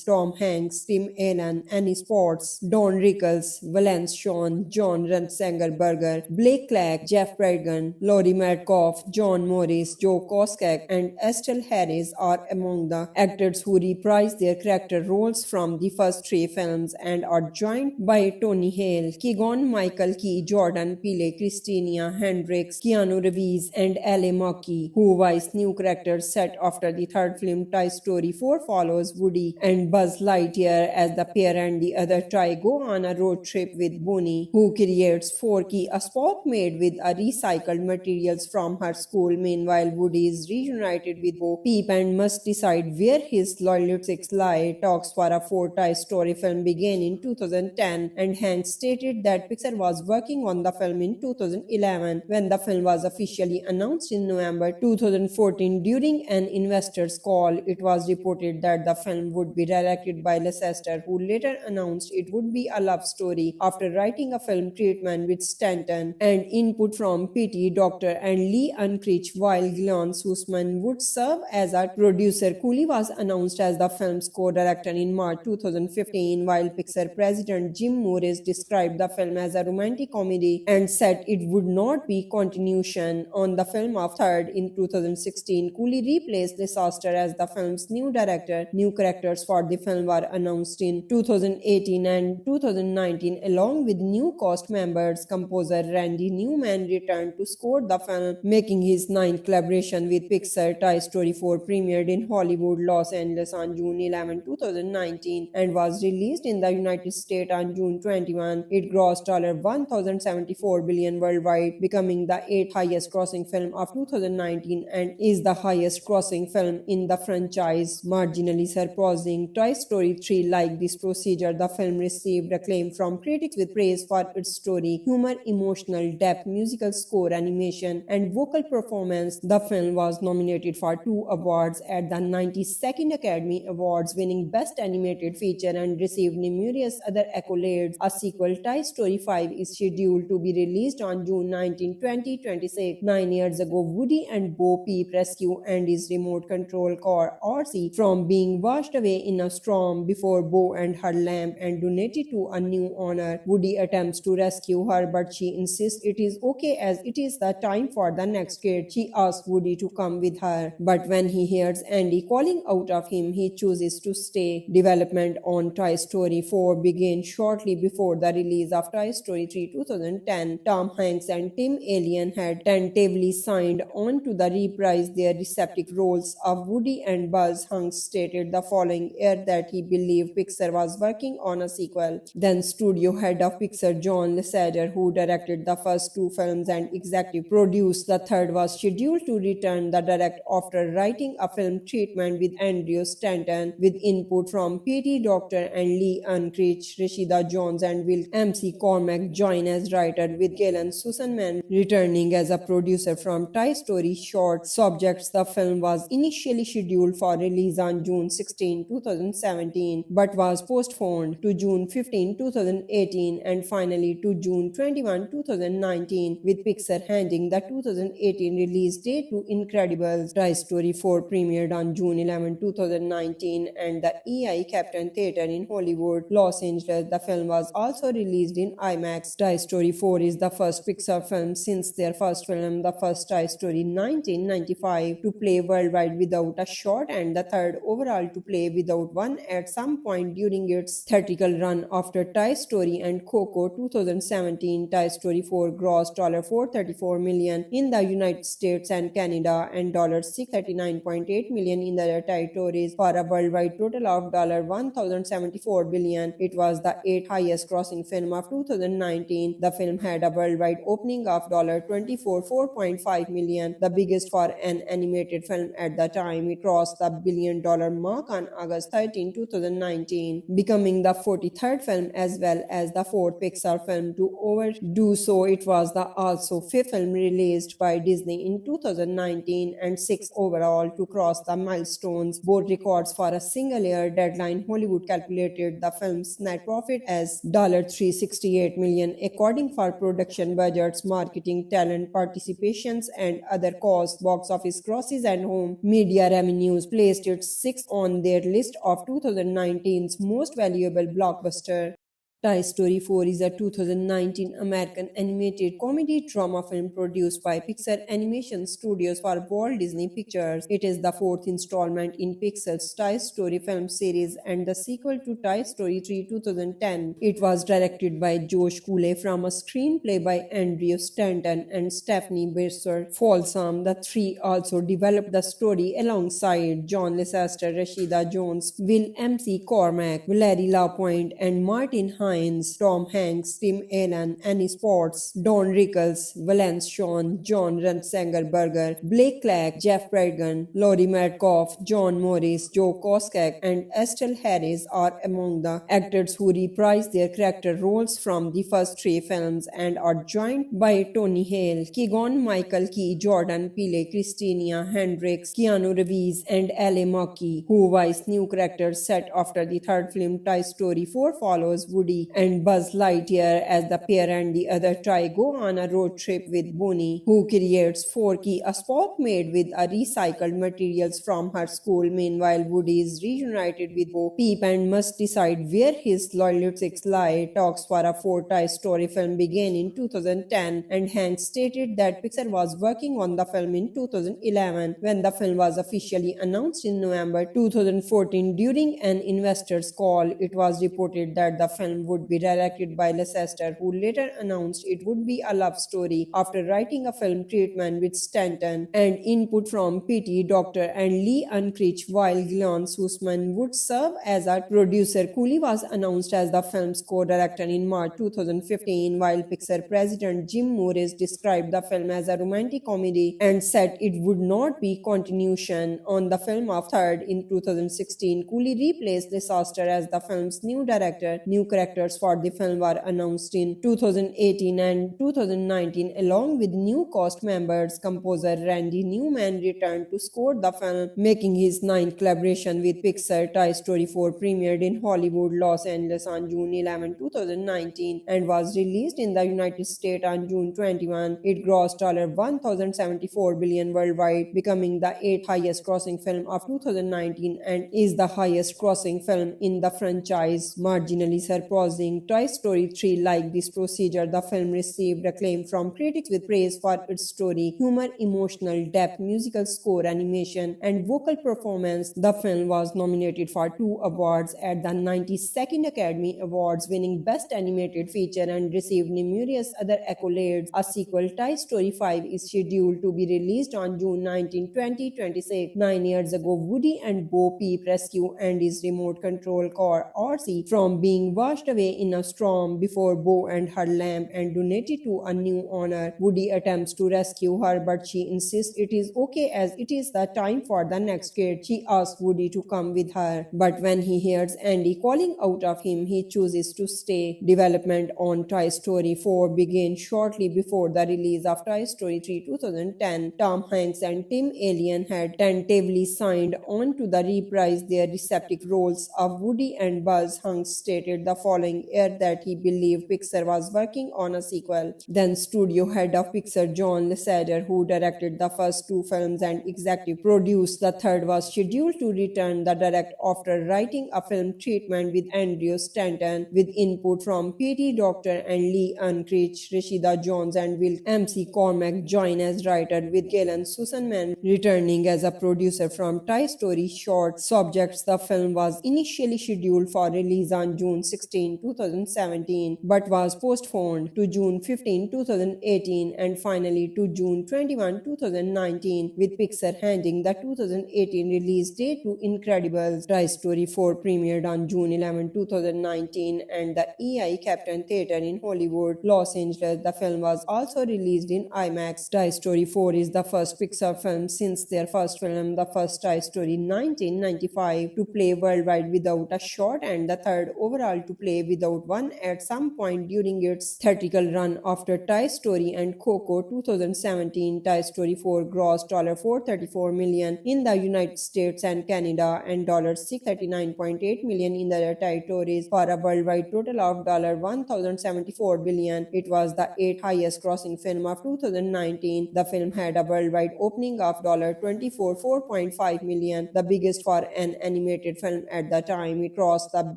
Tom Hanks, Tim Allen, Annie Potts, Don Rickles, Valence Shawn, John Ratzenberger, Blake Clark, Jeff Bridgen, Laurie Metcalf, John Morris, Joe Koskak, and Estelle Harris are among the actors who reprised their character roles from the first three films and are joined by Tony Hale, Keegan-Michael Key, Jordan Peele, Christina Hendricks, Keanu Reeves, and Ally Mackey, who voiced new characters set after the third film. Toy Story 4 follows Woody and Buzz Lightyear as the pair and the other try go on a road trip with Bonnie, who creates Forky, a Spock made with a recycled materials from her school. Meanwhile, Woody is reunited with Bo Peep and must decide where his loyalties lie. Talks for a fourth Toy Story film began in 2010, and Hanks stated that Pixar was working on the film in 2011. When the film was officially announced in November 2014 during an investor's call, it was reported that the film would be directed by Lasseter, who later announced it would be a love story after writing a film treatment with Stanton and input from P.T. Docter and Lee Unkrich, while Galen Sussman would serve as a producer. Cooley was announced as the film's co-director in March 2015, while Pixar president Jim Morris described the film as a romantic comedy and said it would not be continuation on the film of Third. In 2016, Cooley replaced Lasseter as the film's new director. New character directors for the film were announced in 2018 and 2019, along with new cast members. Composer Randy Newman returned to score the film, making his ninth collaboration with Pixar. Toy Story 4 premiered in Hollywood, Los Angeles on June 11, 2019 and was released in the United States on June 21. It grossed $1,074 billion worldwide, becoming the 8th highest grossing film of 2019 and is the highest grossing film in the franchise, marginally surpassing Toy Story 3. Like this procedure, the film received acclaim from critics with praise for its story, humor, emotional depth, musical score, animation, and vocal performance. The film was nominated for 2 awards at the 92nd Academy Awards, winning Best Animated Feature and received numerous other accolades. A sequel, Toy Story 5, is scheduled to be released on June 19, 2026. 9 years ago, Woody and Bo Peep rescue Andy's remote control car RC from being washed away in a storm before Bo and her lamp and donated to a new owner. Woody attempts to rescue her, but she insists it is okay as it is the time for the next kid. She asks Woody to come with her, but when he hears Andy calling out of him, he chooses to stay. Development on Toy Story 4 began shortly before the release of Toy Story 3 2010. Tom Hanks and Tim Allen had tentatively signed on to reprise their respective roles of Woody and Buzz. Hanks stated the following year that he believed Pixar was working on a sequel. Then studio head of Pixar John Lasseter, who directed the first 2 films and executive produced the third, was scheduled to return the direct after writing a film treatment with Andrew Stanton, with input from P.T. Docter and Lee Unkrich. Rashida Jones and Will M.C. Cormack join as writer, with Galen Sussman returning as a producer from Toy Story short subjects. The film was initially scheduled for release on June 16, 2017, but was postponed to June 15, 2018 and finally to June 21, 2019, with Pixar handing the 2018 release date to Incredibles. Toy Story 4 premiered on June 11, 2019 and the EI Captain Theater in Hollywood, Los Angeles. The film was also released in IMAX. Toy Story 4 is the first Pixar film since their first film, the first Toy Story 1995, to play worldwide without a shot and the third overall to play without one at some point during its theatrical run. After Toy Story and Coco 2017, Toy Story 4 grossed $434 million in the United States and Canada and $639.8 million in the other territories for a worldwide total of $1,074 billion. It was the 8th highest grossing film of 2019. The film had a worldwide opening of $4.5 million, the biggest for an animated film at the time. It crossed the $1 billion mark on August 13, 2019, becoming the 43rd film as well as the 4th Pixar film to overdo so. It was the also 5th film released by Disney in 2019 and 6th overall to cross the milestones, both records for a single year. Deadline Hollywood calculated the film's net profit as $368 million, according for production budgets, marketing, talent participations, and other costs. Box office grosses and home media revenues placed it 6th on their list of 2019's most valuable blockbuster. Toy Story 4 is a 2019 American animated comedy drama film produced by Pixar Animation Studios for Walt Disney Pictures. It is the 4th installment in Pixar's Toy Story film series and the sequel to Toy Story 3 2010. It was directed by Josh Cooley from a screenplay by Andrew Stanton and Stephanie Besser Folsom. The three also developed the story alongside John Lasseter, Rashida Jones, Will M.C. Cormack, Valerie Lapointe, and Martin Hines. Tom Hanks, Tim Allen, Annie Potts, Don Rickles, Valence Shawn, John Ratzenberger, Blake Clark, Jeff Bridgen, Laurie Metcalf, John Morris, Joe Koskek, and Estelle Harris are among the actors who reprised their character roles from the first 3 films and are joined by Tony Hale, Keegan-Michael Key, Jordan Peele, Christina Hendricks, Keanu Reeves, and Ally Markey, who voiced new characters set after the third film. Toy Story 4 follows Woody Woody and Buzz Lightyear as the pair and the other try go on a road trip with Bonnie, who creates Forky, a Spock made with a recycled materials from her school. Meanwhile, Woody is reunited with Bo Peep and must decide where his loyalties lie. Talks for a fourth Toy Story film began in 2010, and Hanks stated that Pixar was working on the film in 2011. When the film was officially announced in November 2014 during an investor's call, it was reported that the film would be directed by Leicester, who later announced it would be a love story after writing a film treatment with Stanton and input from P.T. Docter and Lee Unkrich, while Glenn Sussman would serve as a producer. Cooley was announced as the film's co-director in March 2015, while Pixar president Jim Morris described the film as a romantic comedy and said it would not be continuation on the film of Third. In 2016, Cooley replaced Leicester as the film's new director. New characters for the film were announced in 2018 and 2019, along with new cast members. Composer Randy Newman returned to score the film, making his ninth collaboration with Pixar. Toy Story 4 premiered in Hollywood, Los Angeles on June 11, 2019 and was released in the United States on June 21. It grossed $1,074 billion worldwide, becoming the 8th highest grossing film of 2019 and is the highest grossing film in the franchise, marginally surpassing Toy Story 3. Like this procedure, the film received acclaim from critics with praise for its story, humor, emotional depth, musical score, animation, and vocal performance. The film was nominated for 2 awards at the 92nd Academy Awards, winning Best Animated Feature, and received numerous other accolades. A sequel, Toy Story 5, is scheduled to be released on June 19, 2026. 9 years ago, Woody and Bo Peep rescue Andy's remote control car RC from being washed away in a storm before Bo and her lamp and donated to a new owner. Woody attempts to rescue her, but she insists it is okay as it is the time for the next kid. She asks Woody to come with her, but when he hears Andy calling out of him, he chooses to stay. Development on Toy Story 4 began shortly before the release of Toy Story 3 2010. Tom Hanks and Tim Allen had tentatively signed on to reprise their respective roles of Woody and Buzz. Hanks stated the following year that he believed Pixar was working on a sequel. Then studio head of Pixar John Lasseter, who directed the first 2 films and executive produced the third, was scheduled to return the direct after writing a film treatment with Andrew Stanton with input from P.T. Docter and Lee Unkrich. Rashida Jones and Will M.C. Cormack join as writer, with Galen Sussman returning as a producer from Toy Story short subjects. The film was initially scheduled for release on June 16, 2017, but was postponed to June 15, 2018 and finally to June 21, 2019, with Pixar handing the 2018 release date to Incredibles. Toy Story 4 premiered on June 11, 2019 and the EI Captain Theatre in Hollywood, Los Angeles. The film was also released in IMAX. Toy Story 4 is the first Pixar film since their first film, the first Toy Story 1995, to play worldwide without a shot and the third overall to play without one at some point during its theatrical run. After Toy Story and Coco 2017, Toy Story 4 grossed $434 million in the United States and Canada and $639.8 million in the other territories for a worldwide total of $1,074 billion. It was the 8th highest grossing film of 2019. The film had a worldwide opening of $4.5 million, the biggest for an animated film at the time. It crossed the $1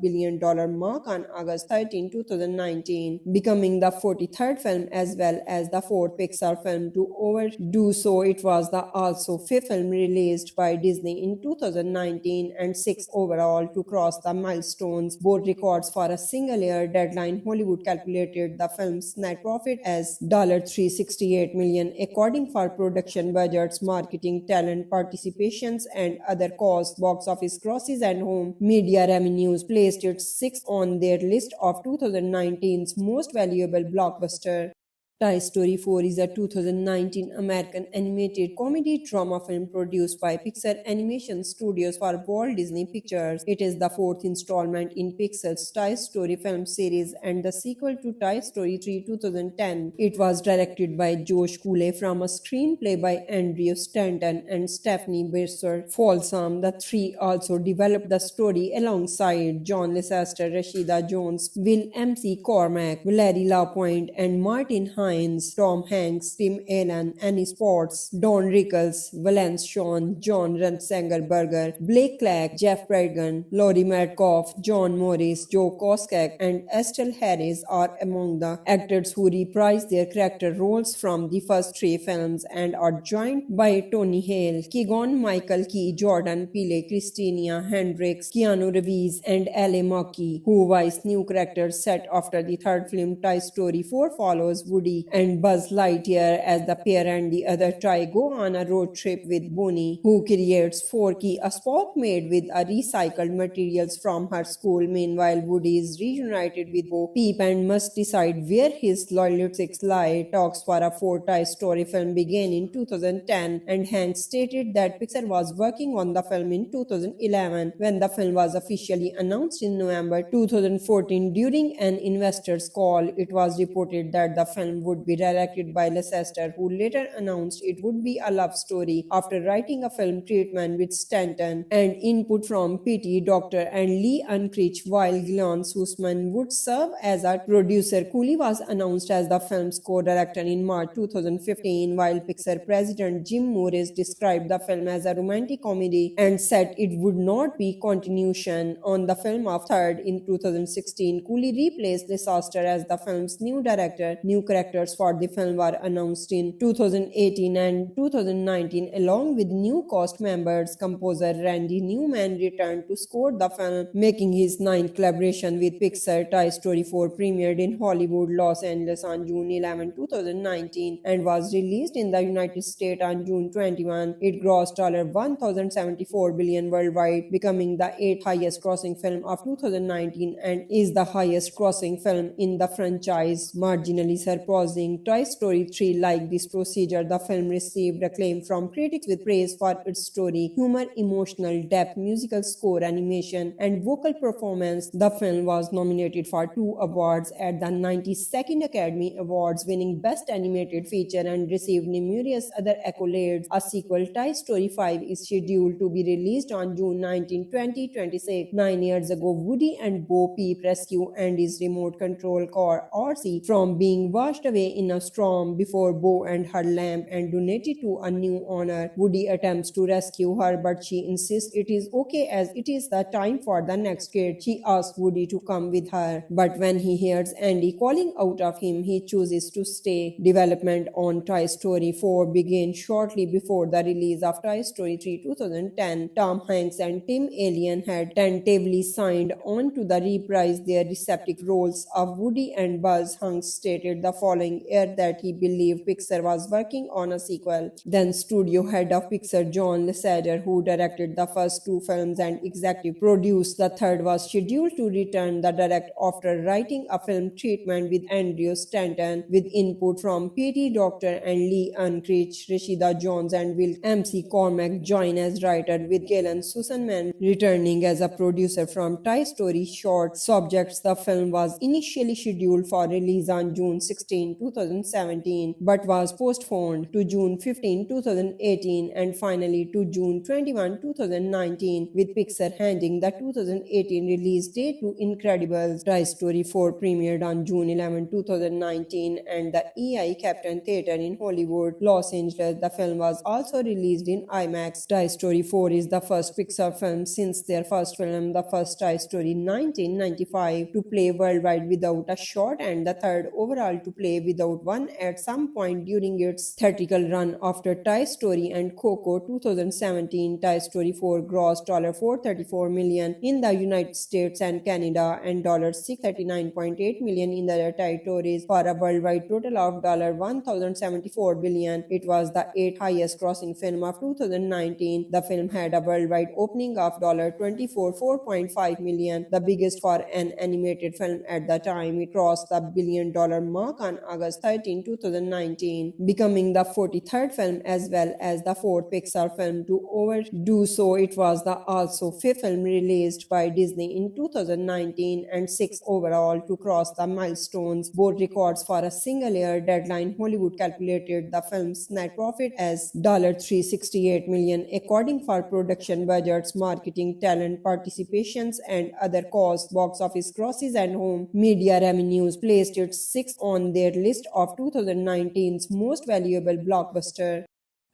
billion mark on August 13, 2019, becoming the 43rd film as well as the 4th Pixar film to overdo so. It was the also 5th film released by Disney in 2019 and 6th overall to cross the milestones, both records for a single year. Deadline Hollywood calculated the film's net profit as $368 million, according for production budgets, marketing, talent participations, and other costs. Box office grosses and home media revenues placed it 6th on their list of 2019's most valuable blockbuster. Toy Story 4 is a 2019 American animated comedy drama film produced by Pixar Animation Studios for Walt Disney Pictures. It is the fourth installment in Pixar's Toy Story film series and the sequel to Toy Story 3 2010. It was directed by Josh Cooley from a screenplay by Andrew Stanton and Stephanie Besser Folsom. The three also developed the story alongside John Lasseter, Rashida Jones, Will M.C. Cormack, Valerie Lapointe, and Martin Hines, Tom Hanks, Tim Allen, Annie Potts, Don Rickles, Valence Shawn, John Ratzenberger, Blake Clark, Jeff Bridgen, Laurie Metcalf, John Morris, Joe Koskek, and Estelle Harris are among the actors who reprised their character roles from the first three films and are joined by Tony Hale, Keegan-Michael Key, Jordan Peele, Christina Hendricks, Keanu Reeves, and Ally Mackey, who voice new characters set after the third film. Toy Story 4 follows Woody and Buzz Lightyear as the pair and the other toy go on a road trip with Bonnie, who creates Forky, a Spock made with a recycled materials from her school. Meanwhile, Woody is reunited with Bo Peep and must decide where his loyalties lie. Talks for a fourth Toy Story film began in 2010, and Hanks stated that Pixar was working on the film in 2011. When the film was officially announced in November 2014 during an investor's call, it was reported that the film would be directed by Lasseter, who later announced it would be a love story after writing a film treatment with Stanton and input from P.T. Docter and Lee Unkrich, while Glenn Sussman would serve as a producer. Cooley was announced as the film's co-director in March 2015, while Pixar president Jim Morris described the film as a romantic comedy and said it would not be continuation on the film of Third. In 2016, Cooley replaced Lasseter as the film's new director. New characters for the film were announced in 2018 and 2019, along with new cast members. Composer Randy Newman returned to score the film, making his ninth collaboration with Pixar. Toy Story 4 premiered in Hollywood, Los Angeles on June 11, 2019 and was released in the United States on June 21. It grossed $1,074 billion worldwide, becoming the eighth highest grossing film of 2019 and is the highest grossing film in the franchise, marginally surpassing Toy Story 3. Like this procedure, the film received acclaim from critics with praise for its story, humor, emotional depth, musical score, animation, and vocal performance. The film was nominated for 2 awards at the 92nd Academy Awards, winning Best Animated Feature, and received numerous other accolades. A sequel, Toy Story 5, is scheduled to be released on June 19, 2026. 9 years ago, Woody and Bo Peep rescue Andy's remote control car RC from being washed away in a storm before Bo and her lamp and donate it to a new owner. Woody attempts to rescue her, but she insists it is okay as it is the time for the next kid. She asks Woody to come with her, but when he hears Andy calling out of him, he chooses to stay. Development on Toy Story 4 began shortly before the release of Toy Story 3 2010. Tom Hanks and Tim Allen had tentatively signed on to the reprise their respective roles of Woody and Buzz. Hanks stated the following year that he believed Pixar was working on a sequel. Then studio head of Pixar John Lasseter, who directed the first 2 films and executive produced the third, was scheduled to return the direct after writing a film treatment with Andrew Stanton with input from P.T. Docter and Lee Unkrich. Rashida Jones and Will M.C. Cormack join as writer, with Galen Sussman returning as a producer from Toy Story Short Subjects. The film was initially scheduled for release on June 16, 2017, but was postponed to June 15, 2018 and finally to June 21, 2019, with Pixar handing the 2018 release date to Incredibles. Toy Story 4 premiered on June 11, 2019 and the EI Captain Theatre in Hollywood, Los Angeles. The film was also released in IMAX. Toy Story 4 is the first Pixar film since their first film, the first Toy Story 1995, to play worldwide without a shot and the third overall to play without one at some point during its theatrical run. After Toy Story and Coco 2017, Toy Story 4 grossed $434 million in the United States and Canada and $639.8 million in the other territories for a worldwide total of $1,074 billion. It was the 8th highest grossing film of 2019. The film had a worldwide opening of $4.5 million, the biggest for an animated film at the time. It crossed the $1 billion mark on August 13, 2019, becoming the 43rd film as well as the 4th Pixar film to overdo so. It was the also 5th film released by Disney in 2019 and 6th overall to cross the milestones, both records for a single year. Deadline Hollywood calculated the film's net profit as $368 million, according for production budgets, marketing, talent participations, and other costs. Box office grosses and home media revenues placed it 6th on their list of 2019's most valuable blockbuster.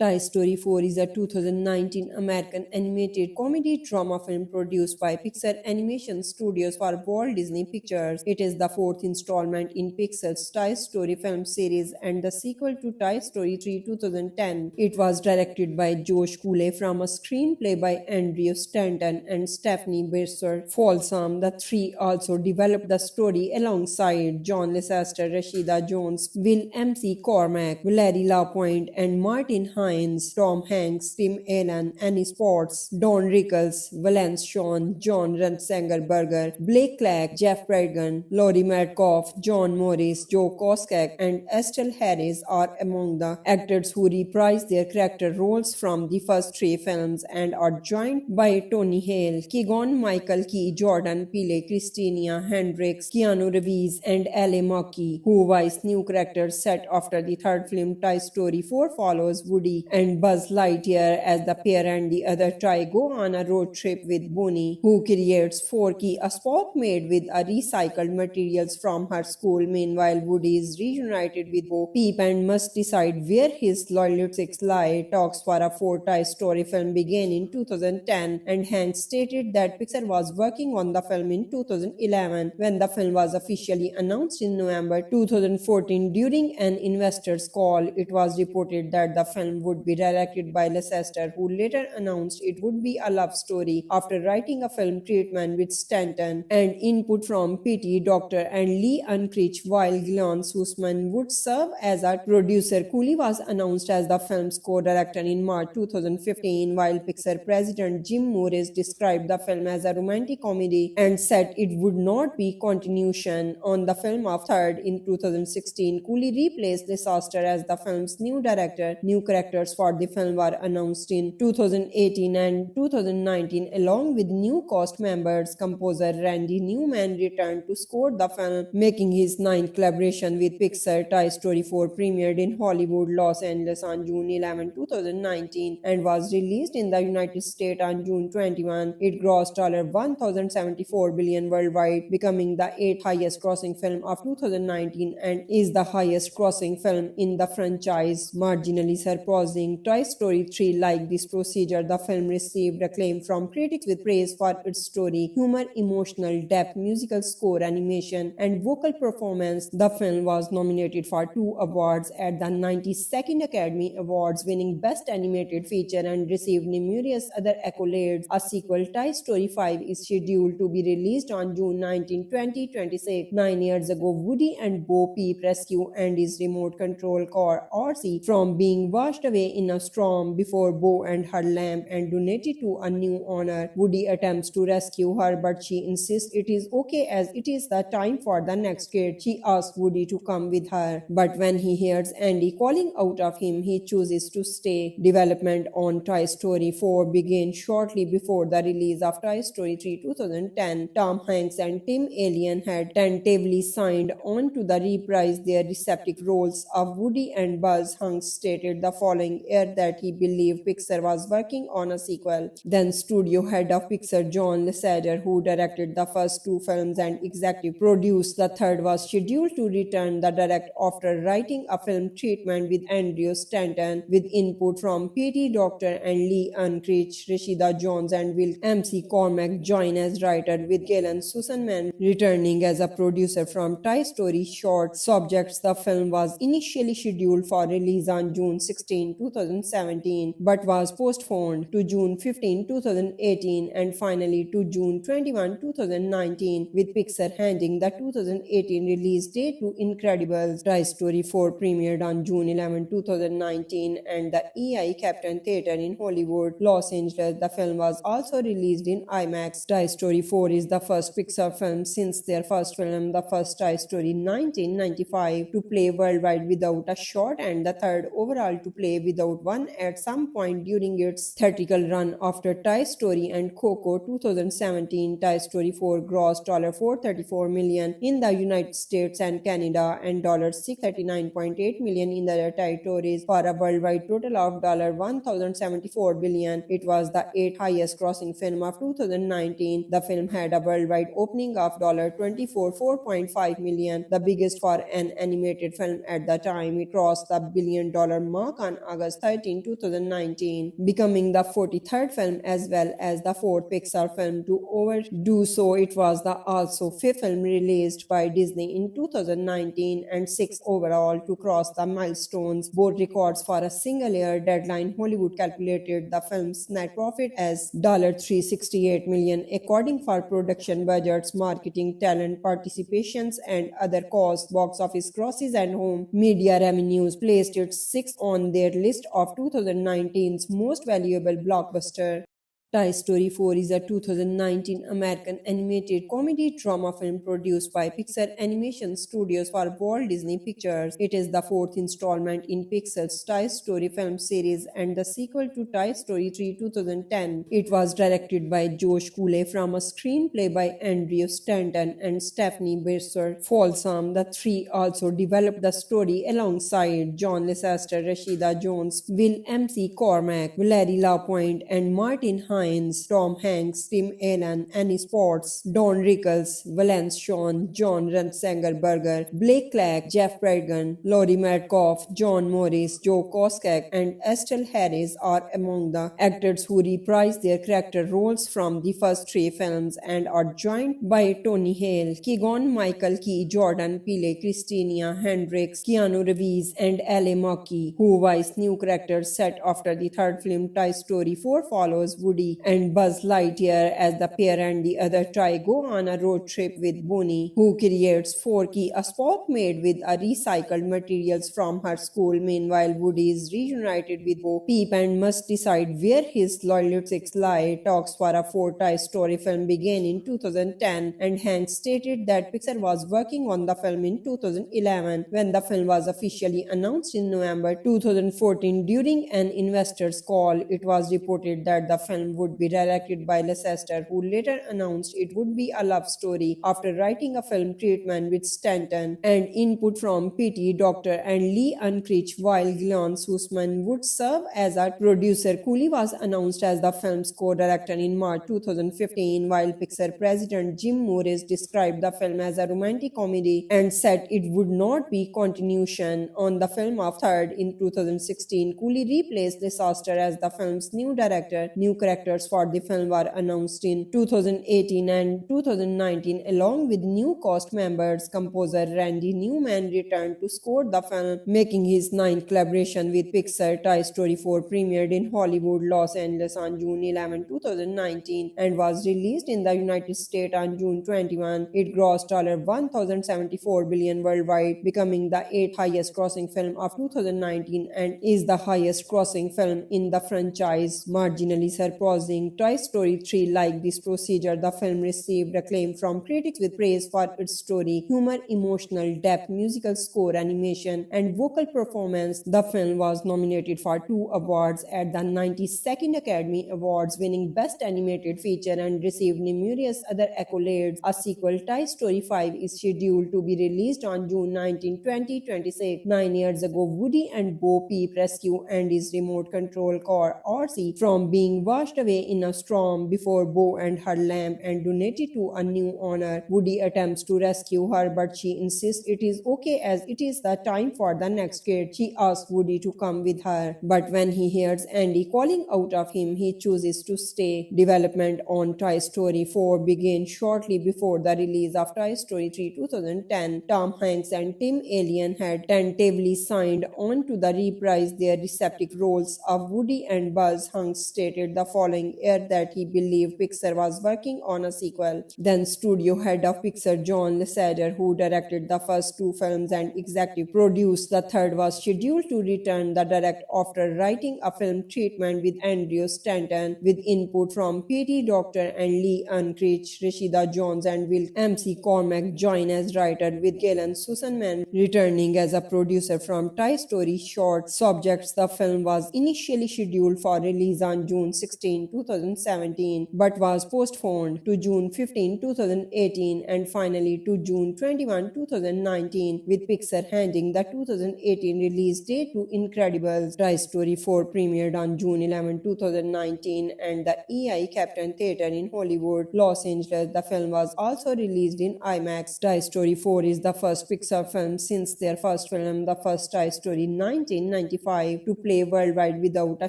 Toy Story 4 is a 2019 American animated comedy drama film produced by Pixar Animation Studios for Walt Disney Pictures. It is the 4th installment in Pixar's Toy Story film series and the sequel to Toy Story 3 2010. It was directed by Josh Cooley from a screenplay by Andrew Stanton and Stephanie Besser Folsom. The three also developed the story alongside John Lasseter, Rashida Jones, Will M.C. Cormack, Valerie LaPointe, and Martin Hines, Tom Hanks, Tim Allen, Annie Potts, Don Rickles, Valence Shawn, John Ratzenberger, Blake Clark, Jeff Bridgen, Laurie Metcalf, John Morris, Joe Koskak, and Estelle Harris are among the actors who reprised their character roles from the first three films and are joined by Tony Hale, Keegan Michael Key, Jordan Peele, Christina Hendricks, Keanu Reeves, and Ally Mackey, who voiced new characters set after the third film. Toy Story 4 follows Woody and Buzz Lightyear as the pair and the other toy go on a road trip with Bonnie, who creates Forky, a Spock made with a recycled materials from her school. Meanwhile, Woody is reunited with Bo Peep and must decide where his loyalties lie. Talks for a fourth Toy Story film began in 2010, and Hanks stated that Pixar was working on the film in 2011. When the film was officially announced in November 2014 during an investor's call, it was reported that the film would be directed by Lasseter, who later announced it would be a love story after writing a film treatment with Stanton and input from P.T. Docter and Lee Unkrich, while Glenn Sussman would serve as a producer. Cooley was announced as the film's co-director in March 2015, while Pixar president Jim Morris described the film as a romantic comedy and said it would not be continuation on the film of Third. In 2016, Cooley replaced Lasseter as the film's new director. New characters for the film were announced in 2018 and 2019, along with new cast members. Composer Randy Newman returned to score the film, making his ninth collaboration with Pixar. Toy Story 4 premiered in Hollywood, Los Angeles on June 11, 2019 and was released in the United States on June 21. It grossed $1,074 billion worldwide, becoming the 8th highest grossing film of 2019 and is the highest grossing film in the franchise, marginally surpassing Toy Story 3. Like this procedure, the film received acclaim from critics with praise for its story, humor, emotional depth, musical score, animation, and vocal performance. The film was nominated for 2 awards at the 92nd Academy Awards, winning Best Animated Feature, and received numerous other accolades. A sequel, Toy Story 5, is scheduled to be released on June 19, 2026. 9 years ago, Woody and Bo Peep rescue Andy's remote control car RC from being washed away in a storm before Bo and her lamp and donated to a new owner. Woody attempts to rescue her, but she insists it is okay as it is the time for the next kid. She asks Woody to come with her, but when he hears Andy calling out of him, he chooses to stay. Development on Toy Story 4 began shortly before the release of Toy Story 3 2010. Tom Hanks and Tim Allen had tentatively signed on to reprise their respective roles of Woody and Buzz. Hanks stated the following year that he believed Pixar was working on a sequel. Then studio head of Pixar John Lasseter, who directed the first 2 films and executive produced the third, was scheduled to return the direct after writing a film treatment with Andrew Stanton with input from P.T. Docter and Lee Unkrich. Rashida Jones and Will M.C. Cormack join as writer, with Galen Sussman returning as a producer from Toy Story Short Subjects. The film was initially scheduled for release on June 16, in 2017 but was postponed to June 15, 2018 and finally to June 21, 2019, with Pixar handing the 2018 release date to Incredibles. Toy Story 4 premiered on June 11, 2019 and the EI Captain Theatre in Hollywood, Los Angeles. The film was also released in IMAX. Toy Story 4 is the first Pixar film since their first film, The First Toy Story in 1995, to play worldwide without a shot and the third overall to play without one at some point during its theatrical run. After Toy Story and Coco 2017, Toy Story 4 grossed $434 million in the United States and Canada and $639.8 million in the other territories for a worldwide total of $1,074 billion. It was the 8th highest grossing film of 2019. The film had a worldwide opening of $4.5 million, the biggest for an animated film at the time. It crossed the $1 billion mark on August 13, 2019, becoming the 43rd film as well as the 4th Pixar film to overdo so. It was the also 5th film released by Disney in 2019 and 6th overall to cross the milestones, both records for a single year. Deadline Hollywood calculated the film's net profit as $368 million, according for production budgets, marketing, talent participations, and other costs. Box office grosses and home media revenues placed it 6th on their list of 2019's most valuable blockbuster. Toy Story 4 is a 2019 American animated comedy drama film produced by Pixar Animation Studios for Walt Disney Pictures. It is the 4th installment in Pixar's Toy Story film series and the sequel to Toy Story 3 2010. It was directed by Josh Cooley from a screenplay by Andrew Stanton and Stephanie Besser Folsom. The three also developed the story alongside John Lasseter, Rashida Jones, Will M.C. Cormack, Valerie Lapointe, and Martin Hines. Tom Hanks, Tim Allen, Annie Potts, Don Rickles, Valence Shawn, John Ratzenberger, Blake Clark, Jeff Bridgen, Laurie Metcalf, John Morris, Joe Koskek, and Estelle Harris are among the actors who reprised their character roles from the first three films and are joined by Tony Hale, Keegan-Michael Key, Jordan Peele, Christina Hendricks, Keanu Reeves, and Ally Mackey, who voiced new characters set after the third film. Toy Story 4 follows Woody and Buzz Lightyear as the pair and the other toy go on a road trip with Bonnie, who creates Forky, a Spock made with a recycled materials from her school. Meanwhile, Woody is reunited with Bo Peep and must decide where his loyalties lie. Talks for a fourth Toy Story film began in 2010, and Hanks stated that Pixar was working on the film in 2011 when the film was officially announced in November 2014 during an investor's call. It was reported that the film would be directed by Lasseter, who later announced it would be a love story after writing a film treatment with Stanton and input from P.T. Docter and Lee Unkrich, while Glenn Sussman would serve as a producer. Cooley was announced as the film's co-director in March 2015, while Pixar president Jim Morris described the film as a romantic comedy and said it would not be continuation on the film of Third. In 2016, Cooley replaced Lasseter as the film's new director. New characters for the film were announced in 2018 and 2019 along with new cast members. Composer Randy Newman returned to score the film, making his ninth collaboration with Pixar. Toy Story 4 premiered in Hollywood, Los Angeles on June 11, 2019 and was released in the United States on June 21. It grossed $1,074 billion worldwide, becoming the 8th highest grossing film of 2019 and is the highest grossing film in the franchise, marginally surpassing Toy Story 3. Like this procedure, the film received acclaim from critics with praise for its story, humor, emotional depth, musical score, animation, and vocal performance. The film was nominated for 2 awards at the 92nd Academy Awards, winning Best Animated Feature, and received numerous other accolades. A sequel, Toy Story 5, is scheduled to be released on June 19, 2026. 9 years ago, Woody and Bo Peep rescue Andy's remote control car RC from being washed away in a storm before Bo and her lamb and donated to a new owner. Woody attempts to rescue her, but she insists it is okay as it is the time for the next kid. She asks Woody to come with her, but when he hears Andy calling out of him, he chooses to stay. Development on Toy Story 4 began shortly before the release of Toy Story 3 2010. Tom Hanks and Tim Allen had tentatively signed on to the reprise their respective roles of Woody and Buzz. Hanks stated the following year that he believed Pixar was working on a sequel. Then studio head of Pixar John Lasseter, who directed the first two films and executive produced the third, was scheduled to return the direct after writing a film treatment with Andrew Stanton with input from P.T. Docter and Lee Unkrich. Rashida Jones and Will M.C. Cormack join as writer, with Galen Sussman returning as a producer from Toy Story short subjects. The film was initially scheduled for release on June 16, 2017, but was postponed to June 15, 2018 and finally to June 21, 2019, with Pixar handing the 2018 release date to Incredibles. Toy Story 4 premiered on June 11, 2019 and the EI Captain Theatre in Hollywood, Los Angeles. The film was also released in IMAX. Toy Story 4 is the first Pixar film since their first film, the first Toy Story 1995, to play worldwide without a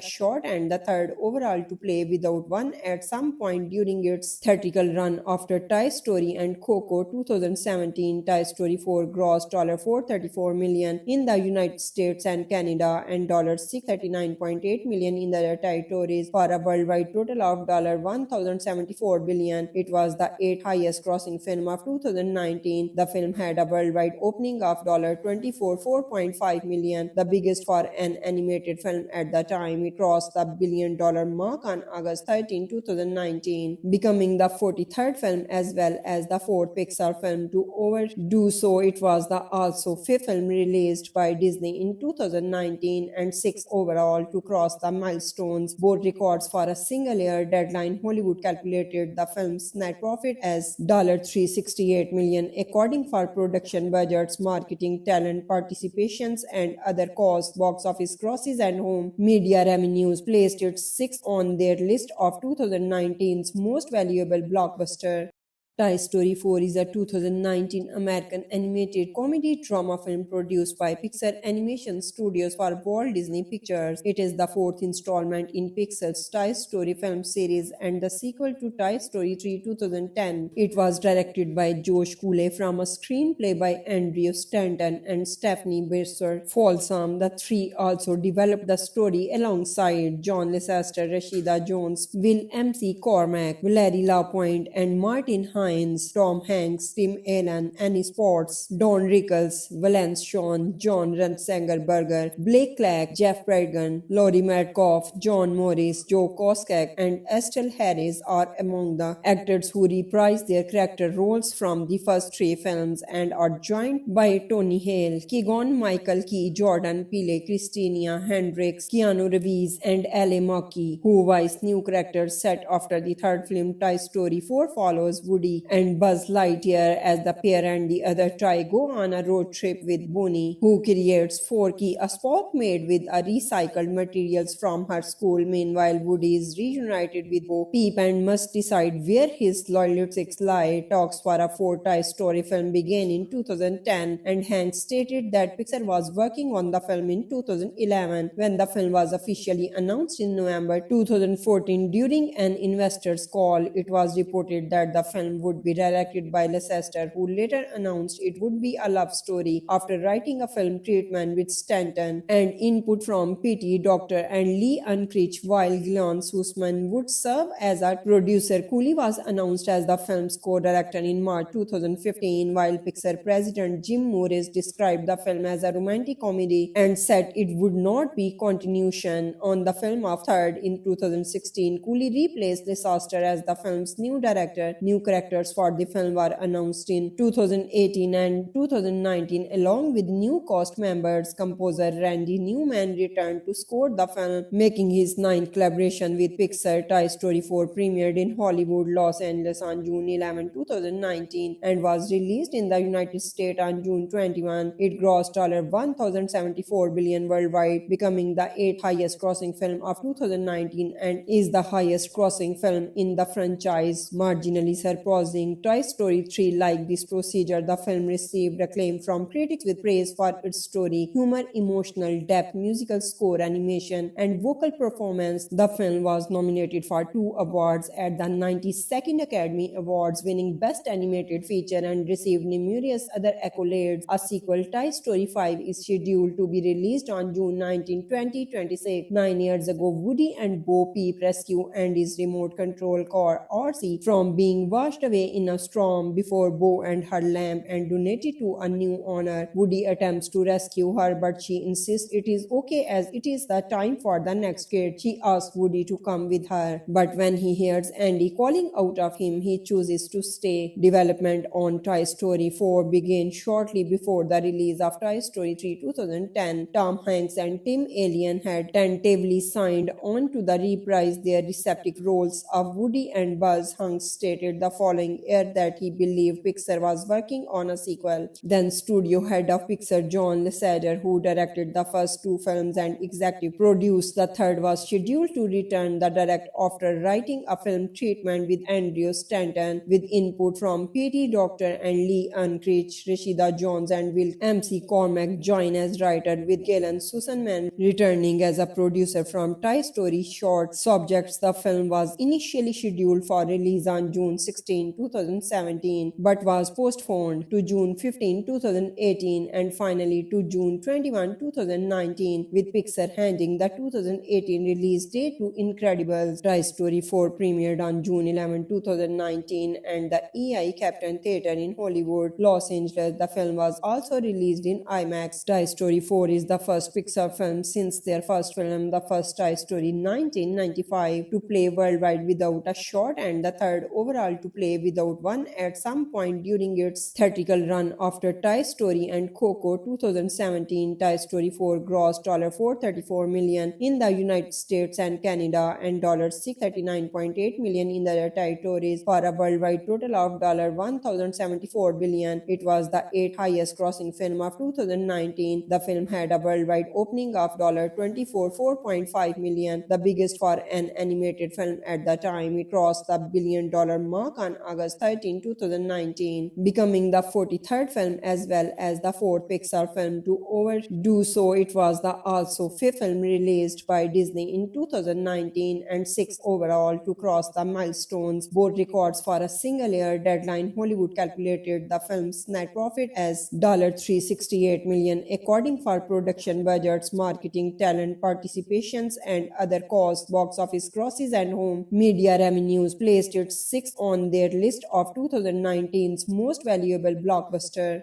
shot and the third overall to play without one at some point during its theatrical run. After Toy Story and Coco 2017, Toy Story 4 grossed $434 million in the United States and Canada and $639.8 million in the other territories for a worldwide total of $1,074 billion. It was the 8th highest grossing film of 2019. The film had a worldwide opening of $4.5 million, the biggest for an animated film at the time. It crossed the $1 billion mark on August 13, 2019, becoming the 43rd film as well as the 4th Pixar film to overdo so. It was the also 5th film released by Disney in 2019 and 6th overall to cross the milestones, both records for a single year. Deadline Hollywood calculated the film's net profit as $368 million, according for production budgets, marketing, talent participations, and other costs. Box office grosses and home media revenues placed it 6th on their list of 2019's most valuable blockbuster. Toy Story 4 is a 2019 American animated comedy drama film produced by Pixar Animation Studios for Walt Disney Pictures. It is the 4th installment in Pixar's Toy Story film series and the sequel to Toy Story 3 2010. It was directed by Josh Cooley from a screenplay by Andrew Stanton and Stephanie Besser Folsom. The three also developed the story alongside John Lasseter, Rashida Jones, Will M.C. Cormack, Valerie Lapointe, and Martin Hines. Tom Hanks, Tim Allen, Annie Potts, Don Rickles, Valence Shawn, John Ratzenberger, Blake Clark, Jeff Bridgen, Laurie Metcalf, John Morris, Joe Koskek, and Estelle Harris are among the actors who reprised their character roles from the first three films and are joined by Tony Hale, Keegan-Michael Key, Jordan Peele, Christina Hendricks, Keanu Reeves, and Ally Mackey, who voice new characters set after the third film. Toy Story 4 follows Woody and Buzz Lightyear as the pair and the other try go on a road trip with Bonnie, who creates Forky, a Spock made with recycled materials from her school. Meanwhile, Woody is reunited with Bo Peep and must decide where his loyalties lie. Talks for a fourth Toy Story film began in 2010, and Hanks stated that Pixar was working on the film in 2011. When the film was officially announced in November 2014 during an investor's call, it was reported that the film would be directed by Lasseter, who later announced it would be a love story after writing a film treatment with Stanton and input from P.T. Docter and Lee Unkrich, while Galen Sussman would serve as a producer. Cooley was announced as the film's co-director in March 2015, while Pixar president Jim Morris described the film as a romantic comedy and said it would not be continuation on the film of Third. In 2016, Cooley replaced Lasseter as the film's new director. New characters directors for the film were announced in 2018 and 2019, along with new cast members. Composer Randy Newman returned to score the film, making his ninth collaboration with Pixar. Toy Story 4 premiered in Hollywood, Los Angeles on June 11, 2019 and was released in the United States on June 21. It grossed $1,074 billion worldwide, becoming the eighth highest grossing film of 2019 and is the highest grossing film in the franchise, marginally surpassing Toy Story 3. Like this procedure, the film received acclaim from critics with praise for its story, humor, emotional depth, musical score, animation, and vocal performance. The film was nominated for 2 awards at the 92nd Academy Awards, winning Best Animated Feature and received numerous other accolades. A sequel, Toy Story 5, is scheduled to be released on June 19, 2026. 9 years ago, Woody and Bo Peep rescue Andy's remote control car RC from being washed away in a storm before Bo and her lamp and donate it to a new owner. Woody attempts to rescue her, but she insists it is okay as it is the time for the next kid. She asks Woody to come with her, but when he hears Andy calling out of him, he chooses to stay. Development on Toy Story 4 began shortly before the release of Toy Story 3 2010. Tom Hanks and Tim Allen had tentatively signed on to reprise their respective roles of Woody and Buzz. Hanks stated the following year that he believed Pixar was working on a sequel. Then studio head of Pixar John Lasseter, who directed the first 2 films and executive produced the third, was scheduled to return the direct after writing a film treatment with Andrew Stanton, with input from P.T. Docter and Lee Unkrich. Rashida Jones and Will M.C. Cormack join as writer, with Galen Sussman returning as a producer from Toy Story short subjects. The film was initially scheduled for release on June 16, 2017, but was postponed to June 15, 2018 and finally to June 21, 2019, with Pixar handing the 2018 release date to Incredibles. Toy Story 4 premiered on June 11, 2019 and the EI Captain Theatre in Hollywood, Los Angeles. The film was also released in IMAX. Toy Story 4 is the first Pixar film since their first film, the first Toy Story 1995, to play worldwide without a shot and the third overall to play without one at some point during its theatrical run. After Toy Story and Coco 2017, Toy Story 4 grossed $434 million in the United States and Canada and $639.8 million in the territories for a worldwide total of $1,074 billion. It was the 8th highest grossing film of 2019. The film had a worldwide opening of $4.5 million, the biggest for an animated film at the time. It crossed the $1 billion mark on August 13, 2019, becoming the 43rd film as well as the 4th Pixar film to overdo so. It was the also 5th film released by Disney in 2019 and 6th overall to cross the milestones, both records for a single year. Deadline Hollywood calculated the film's net profit as $368 million, according for production budgets, marketing, talent participations, and other costs. Box office grosses and home media revenues placed it 6th on their list of 2019's most valuable blockbuster.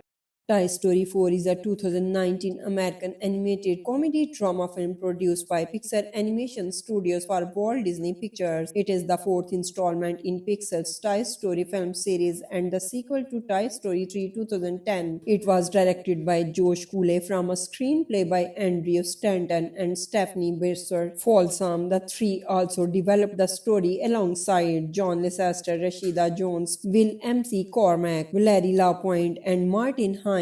Toy Story 4 is a 2019 American animated comedy drama film produced by Pixar Animation Studios for Walt Disney Pictures. It is the 4th installment in Pixar's Toy Story film series and the sequel to Toy Story 3 2010. It was directed by Josh Cooley from a screenplay by Andrew Stanton and Stephanie Besser Folsom. The three also developed the story alongside John Lasseter, Rashida Jones, Will M.C. Cormack, Valerie Lapointe, and Martin Hines,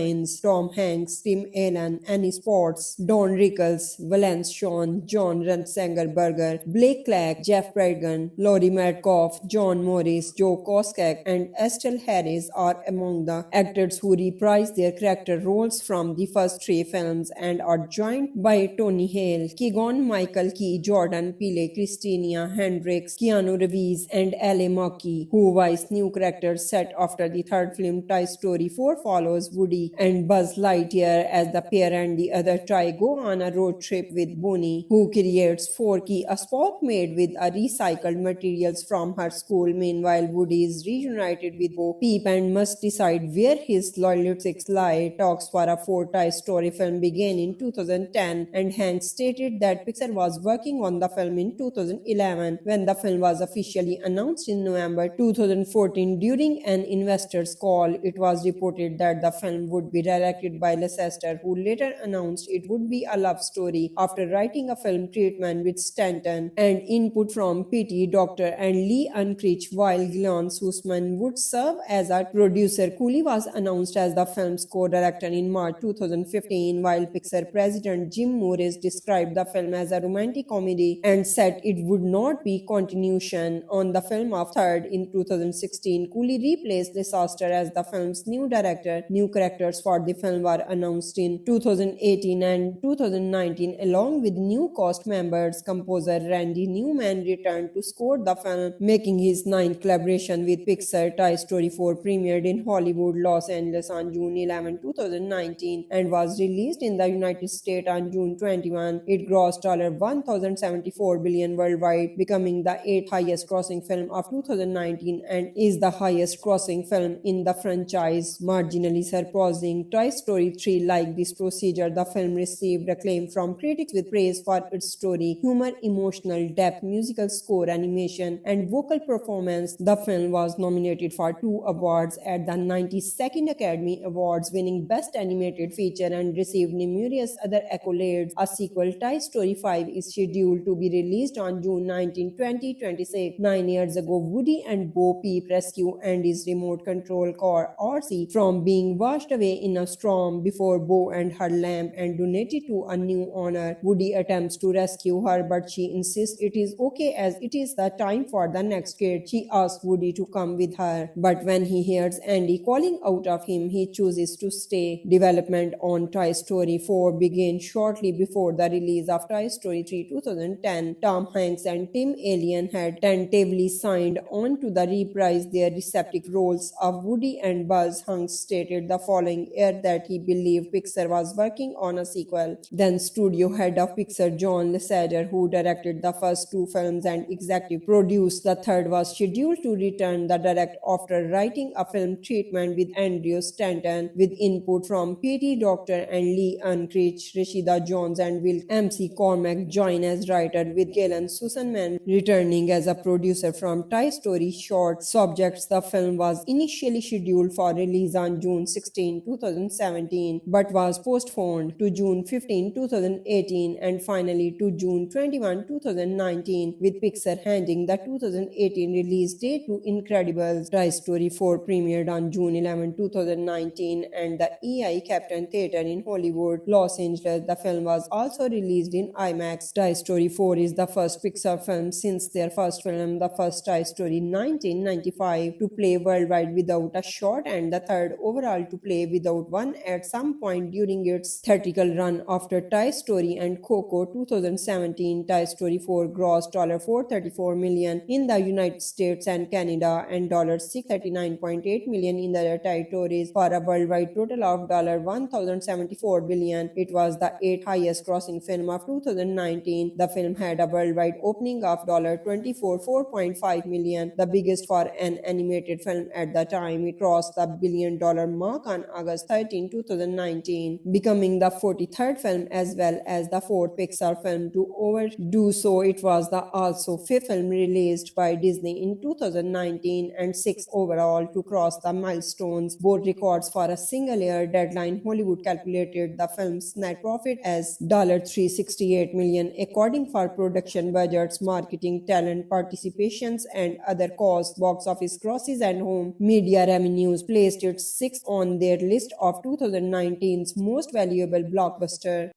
Tom Hanks, Tim Allen, Annie Potts, Don Rickles, Valence Shawn, John Ratzenberger, Blake Clark, Jeff Bridgen, Laurie Metcalf, John Morris, Joe Koskak, and Estelle Harris are among the actors who reprise their character roles from the first 3 films and are joined by Tony Hale, Keegan-Michael Key, Jordan Peele, Christina Hendricks, Keanu Reeves, and L.A. Mackey, who voice new characters set after the third film. Toy Story 4 follows Woody Woody and Buzz Lightyear as the pair and the other toy go on a road trip with Bonnie, who creates Forky, a Spock made with a recycled materials from her school. Meanwhile, Woody is reunited with Bo Peep and must decide where his loyalties lie. Talks for a fourth Toy Story film began in 2010, and Hanks stated that Pixar was working on the film in 2011. When the film was officially announced in November 2014 during an investor's call, it was reported that the film would be directed by Leicester, who later announced it would be a love story after writing a film treatment with Stanton and input from P.T. Docter and Lee Unkrich, while Glenn Sussman would serve as a producer. Cooley was announced as the film's co-director in March 2015, while Pixar president Jim Morris described the film as a romantic comedy and said it would not be continuation on the film of Third in 2016. Cooley replaced Leicester as the film's new director. New characters for the film were announced in 2018 and 2019, along with new cast members. Composer Randy Newman returned to score the film, making his ninth collaboration with Pixar. Toy Story 4 premiered in Hollywood, Los Angeles on June 11, 2019 and was released in the United States on June 21. It grossed $1,074 billion worldwide, becoming the 8th highest grossing film of 2019 and is the highest grossing film in the franchise, marginally surpassing Toy Story 3. Like this procedure, the film received acclaim from critics with praise for its story, humor, emotional depth, musical score, animation, and vocal performance. The film was nominated for 2 awards at the 92nd Academy Awards, winning Best Animated Feature, and received numerous other accolades. A sequel, Toy Story 5, is scheduled to be released on June 19, 2026. 9 years ago, Woody and Bo Peep rescue Andy's remote control car RC from being washed away in a storm before Bo and her lamp and donate it to a new owner. Woody attempts to rescue her, but she insists it is okay as it is the time for the next kid. She asks Woody to come with her, but when he hears Andy calling out of him, he chooses to stay. Development on Toy Story 4 began shortly before the release of Toy Story 3 2010. Tom Hanks and Tim Allen had tentatively signed on to reprise their respective roles of Woody and Buzz. Hanks stated the following year that he believed Pixar was working on a sequel. Then studio head of Pixar John Lasseter, who directed the first 2 films and executive produced the third, was scheduled to return the direct after writing a film treatment with Andrew Stanton with input from P.T. Docter and Lee Unkrich. Rashida Jones and Will M.C. Cormack join as writer, with Galen Sussman returning as a producer from Toy Story short subjects. The film was initially scheduled for release on June 16, 2017, but was postponed to June 15, 2018 and finally to June 21, 2019, with Pixar handing the 2018 release date to Incredibles. Toy Story 4 premiered on June 11, 2019 and the EI Captain Theater in Hollywood, Los Angeles. The film was also released in IMAX. Toy Story 4 is the first Pixar film since their first film, the first Toy Story 1995, to play worldwide without a shot and the third overall to play without one at some point during its theatrical run. After Toy Story and Coco 2017, Toy Story 4 grossed $434 million in the United States and Canada and $639.8 million in the other territories for a worldwide total of $1,074 billion. It was the 8th highest grossing film of 2019. The film had a worldwide opening of $4.5 million, the biggest for an animated film at the time. It crossed the $1 billion mark on August 13, 2019, becoming the 43rd film as well as the 4th Pixar film to overdo so. It was the also 5th film released by Disney in 2019 and 6th overall to cross the milestones, both records for a single year. Deadline Hollywood calculated the film's net profit as $368 million, according for production budgets, marketing, talent participations, and other costs. Box office grosses and home media revenues placed it 6th on their list of 2019's most valuable blockbuster.